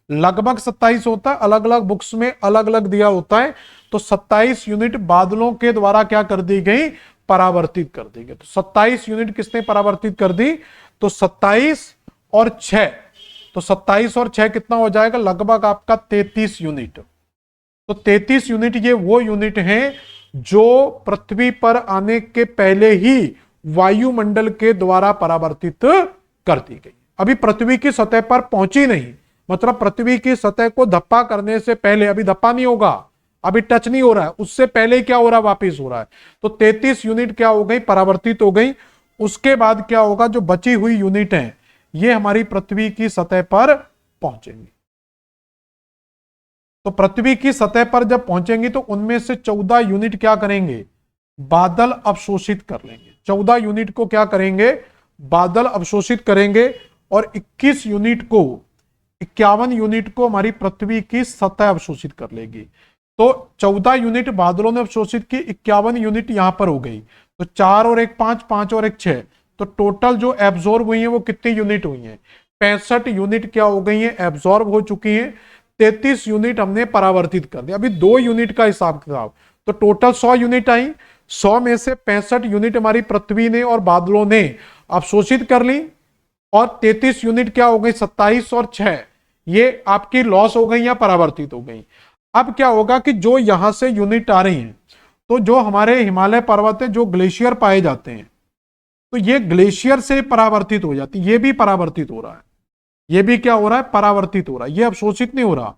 लगभग 27 होता है, अलग अलग बुक्स में अलग अलग दिया होता है। तो 27 यूनिट बादलों के द्वारा क्या कर दी गई, परावर्तित कर दी गई। तो 27 यूनिट किसने परावर्तित कर दी, तो 27 और 6, तो 27 और 6 कितना हो जाएगा, लगभग आपका 33 यूनिट। तो 33 यूनिट ये वो यूनिट हैं जो पृथ्वी पर आने के पहले ही वायुमंडल के द्वारा परावर्तित कर दी गई। अभी पृथ्वी की सतह पर पहुंची नहीं, मतलब पृथ्वी की सतह को धप्पा करने से पहले, अभी धप्पा नहीं होगा, अभी टच नहीं हो रहा है, उससे पहले क्या हो रहा है, वापिस हो रहा है। तो 33 यूनिट क्या हो गई, परावर्तित हो गई। उसके बाद क्या होगा, जो बची हुई यूनिट है ये हमारी पृथ्वी की सतह पर पहुंचेंगी। तो पृथ्वी की सतह पर जब पहुंचेंगी तो उनमें से 14 यूनिट क्या करेंगे, बादल अवशोषित कर लेंगे। 14 यूनिट को क्या करेंगे, बादल अवशोषित करेंगे और 21 यूनिट को, 51 यूनिट को हमारी पृथ्वी की सतह अवशोषित कर लेगी। तो 14 यूनिट बादलों ने अवशोषित की, 51 यूनिट यहां पर हो गई। तो 4 और 1 5, 5 और 1 6, तो टोटल जो एब्जॉर्ब हुई है वो कितनी यूनिट हुई है, 65 यूनिट क्या हो गई है, एब्जॉर्ब हो चुकी है। 33 यूनिट हमने परावर्तित कर दिया। अभी 2 यूनिट का हिसाब किताब, तो टोटल 100 यूनिट आई, 100 में से 65 यूनिट हमारी पृथ्वी ने और बादलों ने अवशोषित कर ली और 33 यूनिट क्या हो गई, 27 और 6 ये आपकी लॉस हो गई या परावर्तित हो गई। अब क्या होगा कि जो यहां से यूनिट आ रही हैं, तो जो हमारे हिमालय पर्वत है, जो ग्लेशियर पाए जाते हैं, तो ये ग्लेशियर से परावर्तित हो जाती, ये भी परावर्तित हो रहा है, ये भी क्या हो रहा है, परावर्तित हो रहा है। ये अवशोषित नहीं हो रहा,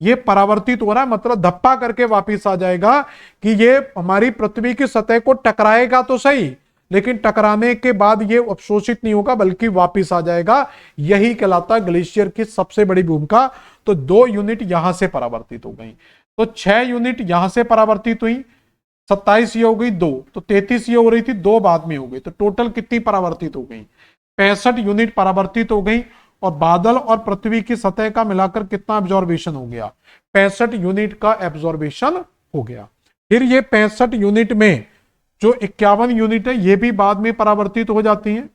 ये परावर्तित हो रहा है, मतलब धप्पा करके वापिस आ जाएगा कि ये हमारी पृथ्वी की सतह को टकराएगा तो सही, लेकिन टकराने के बाद ये अवशोषित नहीं होगा बल्कि वापिस आ जाएगा। यही कहलाता है ग्लेशियर की सबसे बड़ी भूमिका। तो 2 यूनिट यहां से परावर्तित हो गई, तो 6 यूनिट यहां से परावर्तित हुई, 27 ये हो गई 2, तो 33 ये हो रही थी 2 बाद में हो गई। तो टोटल कितनी परावर्तित हो गई, 65 यूनिट परावर्तित हो गई। और बादल और पृथ्वी की सतह का मिलाकर कितना एब्जॉर्बेशन हो गया, 65 यूनिट का एब्जॉर्बेशन हो गया। फिर ये 65 यूनिट में जो 51 यूनिट है ये भी बाद में परावर्तित हो जाती हैं,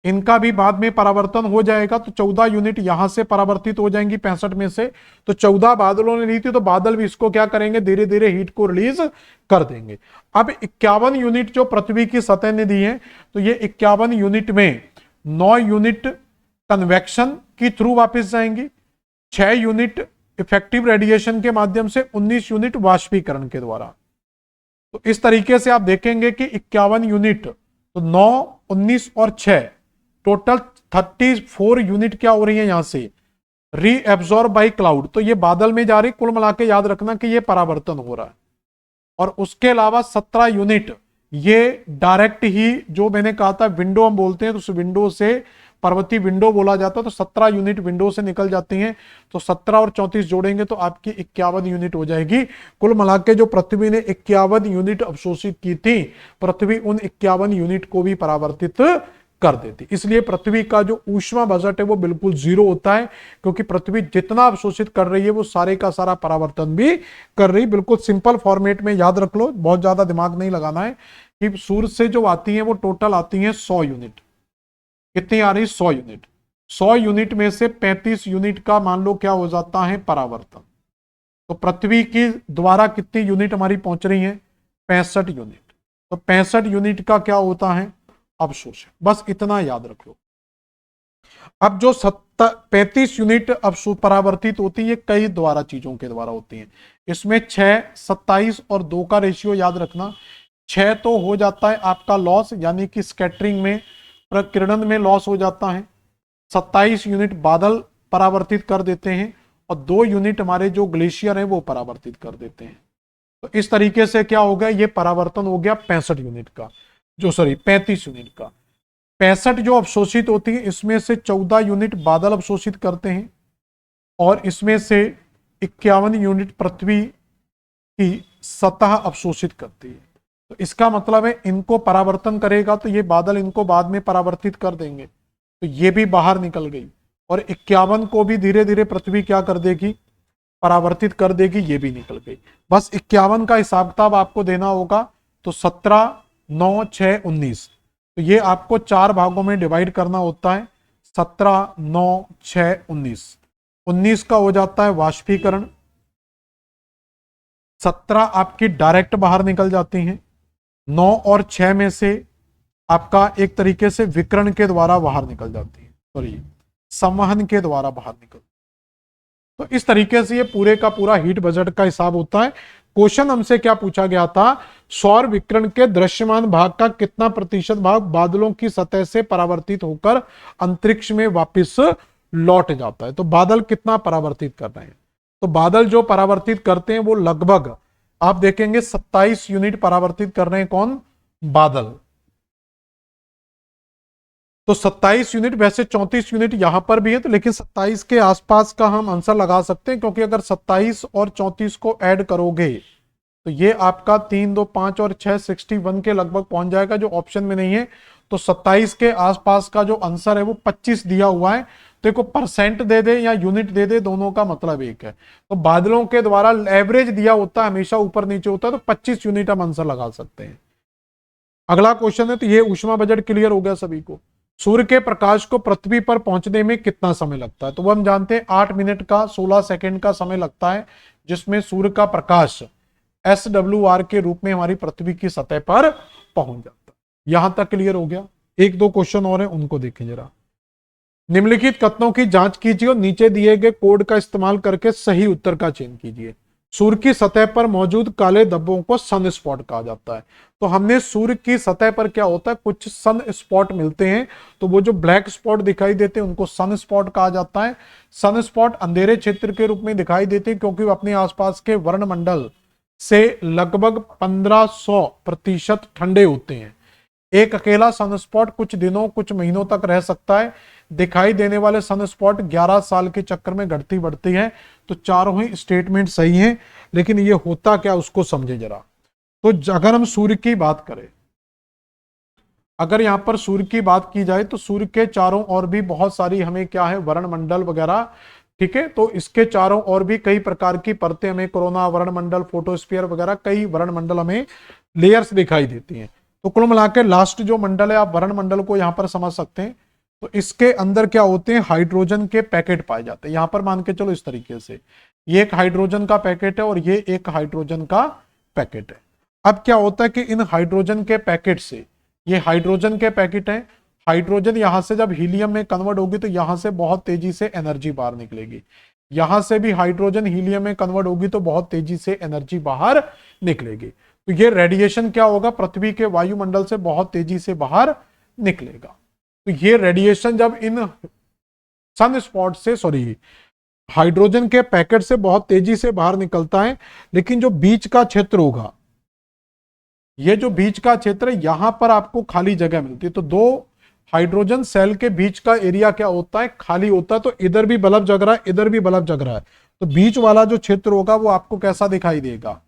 इनका भी बाद में परावर्तन हो जाएगा। तो 14 यूनिट यहां से परावर्तित हो जाएंगी 65 में से। तो 14 बादलों ने ली थी, तो बादल भी इसको क्या करेंगे, धीरे धीरे हीट को रिलीज कर देंगे। अब 51 यूनिट जो पृथ्वी की सतह ने दी है, तो ये 51 यूनिट में 9 यूनिट कन्वेक्शन के थ्रू वापस जाएंगी, 6 यूनिट इफेक्टिव रेडिएशन के माध्यम से, 19 यूनिट वाष्पीकरण के द्वारा। तो इस तरीके से आप देखेंगे कि 51 यूनिट तो 9, 19 और 6 टोटल 34 यूनिट क्या हो रही है यहां से रीएब्सॉर्ब बाई क्लाउड। तो ये बादल में जा रही, कुल मिला के याद रखना कि ये परावर्तन हो रहा है। और उसके अलावा 17 यूनिट ये डायरेक्ट ही, जो मैंने कहा था विंडो हम बोलते हैं, तो उस विंडो से, पर्वतीय विंडो बोला जाता है, तो 17 यूनिट विंडो से निकल जाती हैं। तो 17 और 34 जोड़ेंगे तो आपकी 51 यूनिट हो जाएगी। कुल मिला के जो पृथ्वी ने 51 यूनिट अवशोषित की थी, पृथ्वी उन 51 यूनिट को भी परावर्तित कर देती। इसलिए पृथ्वी का जो ऊष्मा बजट है वो बिल्कुल जीरो होता है, क्योंकि पृथ्वी जितना अवशोषित कर रही है वो सारे का सारा परावर्तन भी कर रही। बिल्कुल सिंपल फॉर्मेट में याद रख लो, बहुत ज्यादा दिमाग नहीं लगाना है कि सूर्य से जो आती है वो टोटल आती है 100 यूनिट। कितनी आ रही? 100 यूनिट। 100 यूनिट में से 35 यूनिट का मान लो क्या हो जाता है परावर्तन। तो पृथ्वी की द्वारा कितनी यूनिट हमारी पहुंच रही है? 65 यूनिट। तो 65 यूनिट का क्या होता है? अवशोषण। बस इतना याद रख लो। अब जो 35 यूनिट परावर्तित होती है कई द्वारा चीजों के द्वारा होती है। इसमें 6, 27 और 2 का रेशियो याद रखना। 6 तो हो जाता है आपका लॉस, यानी कि स्कैटरिंग में, प्रकीर्णन में लॉस हो जाता है। 27 यूनिट बादल परावर्तित कर देते हैं और 2 यूनिट हमारे जो ग्लेशियर हैं वो परावर्तित कर देते हैं। तो इस तरीके से क्या हो गया, ये परावर्तन हो गया 65 यूनिट का, जो सॉरी 35 यूनिट का। 65 जो अवशोषित होती है, इसमें से 14 यूनिट बादल अवशोषित करते हैं और इसमें से 51 यूनिट पृथ्वी की सतह अवशोषित करती है। तो इसका मतलब है इनको परावर्तन करेगा तो ये बादल इनको बाद में परावर्तित कर देंगे, तो ये भी बाहर निकल गई। और 51 को भी धीरे धीरे पृथ्वी क्या कर देगी? परावर्तित कर देगी, ये भी निकल गई। बस 51 का हिसाब किताब आपको देना होगा। तो 17, 9, 6, 19, तो ये आपको 4 भागों में डिवाइड करना होता है। 17, 9, 6, 19। 19 का हो जाता है वाष्पीकरण। 17 आपकी डायरेक्ट बाहर निकल जाती हैं। 9 और 6 में से आपका एक तरीके से विकिरण के द्वारा बाहर निकल जाती है, सॉरी संवहन के द्वारा बाहर निकल। तो इस तरीके से ये पूरे का पूरा हीट बजट का हिसाब होता है। क्वेश्चन हमसे क्या पूछा गया था? सौर विकिरण के दृश्यमान भाग का कितना प्रतिशत भाग बादलों की सतह से परावर्तित होकर अंतरिक्ष में वापस लौट जाता है? तो बादल कितना परावर्तित कर रहे हैं? तो बादल जो परावर्तित करते हैं वो लगभग आप देखेंगे 27 यूनिट परावर्तित कर रहे हैं। कौन? बादल। तो 27 यूनिट, वैसे 34 यूनिट यहां पर भी है, तो लेकिन 27 के आसपास का हम आंसर लगा सकते हैं, क्योंकि अगर 27 और 34 को ऐड करोगे तो ये आपका 3, 2, 5 और 6 61 के लगभग पहुंच जाएगा, जो ऑप्शन में नहीं है। तो 27 के आसपास का जो आंसर है वो 25 दिया हुआ है। तो एक परसेंट दे दे या यूनिट दे दे, दोनों का मतलब एक है। तो बादलों के द्वारा एवरेज दिया होता है, हमेशा ऊपर नीचे होता है, तो 25 यूनिट हम आंसर लगा सकते हैं। अगला क्वेश्चन है, तो ये ऊष्मा बजट क्लियर हो गया सभी को। सूर्य के प्रकाश को पृथ्वी पर पहुंचने में कितना समय लगता है? तो वो हम जानते हैं 8 मिनट का 16 सेकंड का समय लगता है, जिसमें सूर्य का प्रकाश SWR के रूप में हमारी पृथ्वी की सतह पर पहुंच जाता है। यहां तक क्लियर हो गया। 1-2 क्वेश्चन और हैं, उनको देखें जरा। निम्नलिखित कथनों की जांच कीजिए और नीचे दिए गए कोड का इस्तेमाल करके सही उत्तर का चयन कीजिए। सूर्य की सतह पर मौजूद काले धब्बों को सन स्पॉट कहा जाता है। तो हमने सूर्य की सतह पर क्या होता है, कुछ सन स्पॉट मिलते हैं, तो वो जो ब्लैक स्पॉट दिखाई देते हैं उनको सन स्पॉट कहा जाता है। सन स्पॉट अंधेरे क्षेत्र के रूप में दिखाई देते हैं, क्योंकि वो अपने आसपास के वर्णमंडल से लगभग 1500% ठंडे होते हैं। एक अकेला सन स्पॉट कुछ दिनों कुछ महीनों तक रह सकता है। दिखाई देने वाले सन स्पॉट 11 साल के चक्कर में घटती बढ़ती है। तो चारों ही स्टेटमेंट सही हैं, लेकिन ये होता क्या उसको समझे जरा। तो अगर हम सूर्य की बात करें, अगर यहां पर सूर्य की बात की जाए तो सूर्य के चारों ओर भी बहुत सारी हमें क्या है, वर्णमंडल वगैरह, ठीक है। तो इसके चारों ओर भी कई प्रकार की परतें हमें, कोरोना वर्णमंडल, फोटोस्फीयर वगैरह कई वर्णमंडल हमें लेयर्स दिखाई देती हैं। तो कुल मिलाकर लास्ट जो मंडल है, आप वर्णमंडल को यहां पर समझ सकते हैं। तो इसके अंदर क्या होते हैं, हाइड्रोजन के पैकेट पाए जाते हैं। यहां पर मान के चलो इस तरीके से, ये एक हाइड्रोजन का पैकेट है और ये एक हाइड्रोजन का पैकेट है। अब क्या होता है कि इन हाइड्रोजन के पैकेट से, ये हाइड्रोजन के पैकेट हैं, हाइड्रोजन यहां से जब हीलियम में कन्वर्ट होगी तो यहां से बहुत तेजी से एनर्जी बाहर निकलेगी। यहां से भी हाइड्रोजन हीलियम में कन्वर्ट होगी तो बहुत तेजी से एनर्जी बाहर निकलेगी। तो ये रेडिएशन क्या होगा, पृथ्वी के वायुमंडल से बहुत तेजी से बाहर निकलेगा। तो ये रेडिएशन जब इन सन स्पॉट से, सॉरी, हाइड्रोजन के पैकेट से बहुत तेजी से बाहर निकलता है, लेकिन जो बीच का क्षेत्र होगा, ये जो बीच का क्षेत्र है, यहां पर आपको खाली जगह मिलती है। तो दो हाइड्रोजन सेल के बीच का एरिया क्या होता है, खाली होता है। तो इधर भी बल्ब जग रहा है, इधर भी बल्ब जग रहा है, तो बीच वाला जो क्षेत्र होगा वो आपको कैसा दिखाई देगा,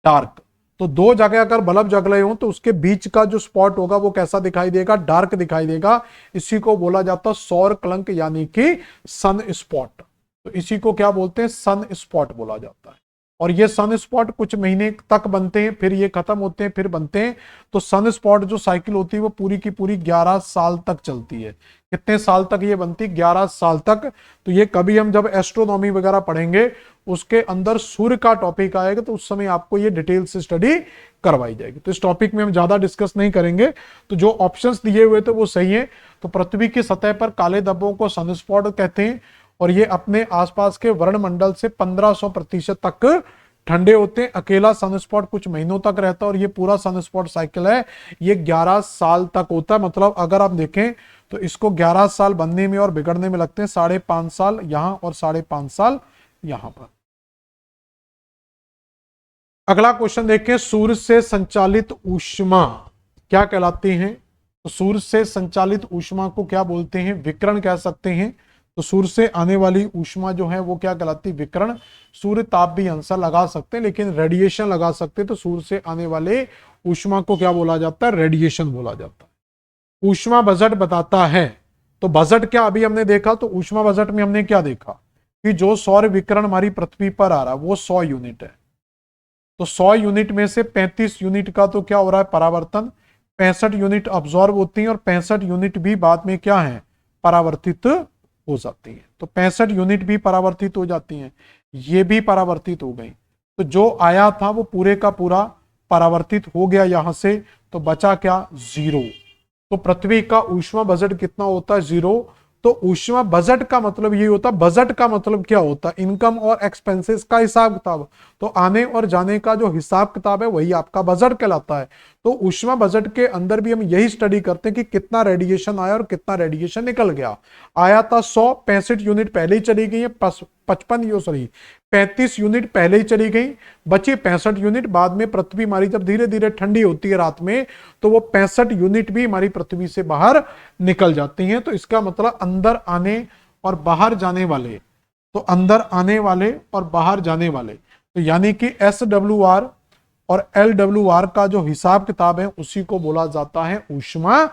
डार्क। तो दो जगह अगर बल्ब जग रहे हो तो उसके बीच का जो स्पॉट होगा वो कैसा दिखाई देगा, डार्क दिखाई देगा। इसी को बोला जाता है सौर कलंक, यानी कि सन स्पॉट। तो इसी को क्या बोलते हैं, सन स्पॉट बोला जाता है। और ये सन स्पॉट कुछ महीने तक बनते हैं, फिर ये खत्म होते हैं, फिर बनते हैं। तो सन स्पॉट जो साइकिल होती है वो पूरी की पूरी 11 साल तक चलती है। कितने साल तक ये बनती है, 11 साल तक। तो ये कभी हम जब एस्ट्रोनॉमी वगैरह पढ़ेंगे, उसके अंदर सूर्य का टॉपिक आएगा, तो उस समय आपको ये डिटेल से स्टडी करवाई जाएगी। तो इस टॉपिक में हम ज्यादा डिस्कस नहीं करेंगे। तो जो ऑप्शंस दिए हुए थे वो सही है। तो पृथ्वी की सतह पर काले धब्बों को सनस्पॉट कहते हैं, और ये अपने आसपास के वर्णमंडल से 1500% तक ठंडे होते हैं। अकेला सनस्पॉट कुछ महीनों तक रहता है, और ये पूरा सनस्पॉट साइकिल है ये 11 साल तक होता है। मतलब अगर आप देखें तो इसको 11 साल बनने में और बिगड़ने में लगते हैं, 5.5 साल यहां और 5.5 साल यहां पर। अगला क्वेश्चन देखें, सूर्य से संचालित ऊष्मा क्या कहलाती है। तो सूर्य से संचालित ऊष्मा को क्या बोलते हैं, विकिरण कह सकते हैं। तो सूर्य से आने वाली ऊष्मा जो है वो क्या कहलाती है, विकिरण। सूर्य ताप भी आंसर लगा सकते हैं, लेकिन रेडिएशन लगा सकते हैं। तो सूर्य से आने वाले ऊष्मा को क्या बोला जाता है, रेडिएशन बोला जाता है। ऊष्मा बजट बताता है। तो बजट क्या अभी हमने देखा, तो ऊष्मा बजट में हमने क्या देखा कि जो सौर विकिरण हमारी पृथ्वी पर आ रहा है वो 100 यूनिट है। तो 100 यूनिट में से 35 यूनिट का तो क्या हो रहा है, परावर्तन। 65 यूनिट अब्सॉर्ब होती हैं, और 65 यूनिट भी बाद में क्या है, परावर्तित हो जाती है। तो 65 यूनिट भी परावर्तित हो जाती हैं, ये भी परावर्तित हो गई। तो जो आया था वो पूरे का पूरा परावर्तित हो गया यहां से, तो बचा क्या, 0। तो पृथ्वी का ऊष्मा बजट कितना होता है, 0। तो ऊष्मा बजट का मतलब ये होता है, बजट का मतलब क्या होता है, इनकम और एक्सपेंसेस का हिसाब किताब। तो आने और जाने का जो हिसाब किताब है वही आपका बजट कहलाता है। तो ऊष्मा बजट के अंदर भी हम यही स्टडी करते हैं कि कितना रेडिएशन आया और कितना रेडिएशन निकल गया। आया था 100, 65 यूनिट पहले ही चली गई है, 35 यूनिट पहले ही चली गई, बची 65 यूनिट। बाद में पृथ्वी हमारी जब धीरे धीरे ठंडी होती है रात में, तो वो 65 यूनिट भी हमारी पृथ्वी से बाहर निकल जाती हैं। तो इसका मतलब अंदर आने और बाहर जाने वाले, तो अंदर आने वाले और बाहर जाने वाले, तो यानी कि SWR और LWR का जो हिसाब किताब है उसी को बोला जाता है ऊष्मा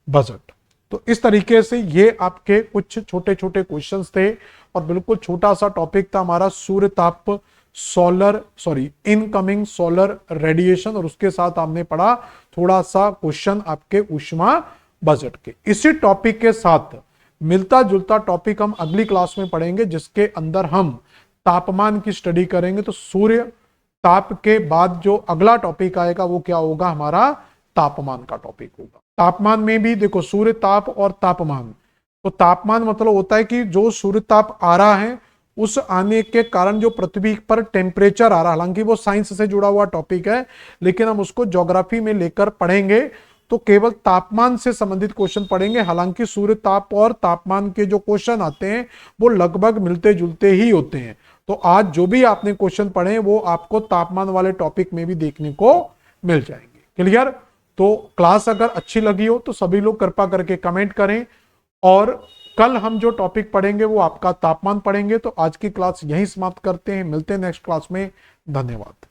बजट। तो इस तरीके से ये आपके कुछ छोटे छोटे क्वेश्चंस थे, और बिल्कुल छोटा सा टॉपिक था हमारा सूर्य ताप, इनकमिंग सोलर रेडिएशन, और उसके साथ हमने पढ़ा थोड़ा सा क्वेश्चन आपके ऊष्मा बजट के। इसी टॉपिक के साथ मिलता जुलता टॉपिक हम अगली क्लास में पढ़ेंगे, जिसके अंदर हम तापमान की स्टडी करेंगे। तो सूर्य ताप के बाद जो अगला टॉपिक आएगा वो क्या होगा, हमारा तापमान का टॉपिक होगा। तापमान में भी देखो, सूर्य ताप और तापमान। तो तापमान मतलब होता है कि जो सूर्य ताप आ रहा है उस आने के कारण जो पृथ्वी पर टेम्परेचर आ रहा है, हालांकि वो साइंस से जुड़ा हुआ टॉपिक है, लेकिन हम उसको ज्योग्राफी में लेकर पढ़ेंगे। तो केवल तापमान से संबंधित क्वेश्चन पढ़ेंगे। हालांकि सूर्य ताप और तापमान के जो क्वेश्चन आते हैं वो लगभग मिलते जुलते ही होते हैं। तो आज जो भी आपने क्वेश्चन पढ़े वो आपको तापमान वाले टॉपिक में भी देखने को मिल जाएंगे। क्लियर। तो क्लास अगर अच्छी लगी हो तो सभी लोग कृपा करके कमेंट करें, और कल हम जो टॉपिक पढ़ेंगे वो आपका तापमान पढ़ेंगे। तो आज की क्लास यहीं समाप्त करते हैं, मिलते हैं नेक्स्ट क्लास में। धन्यवाद।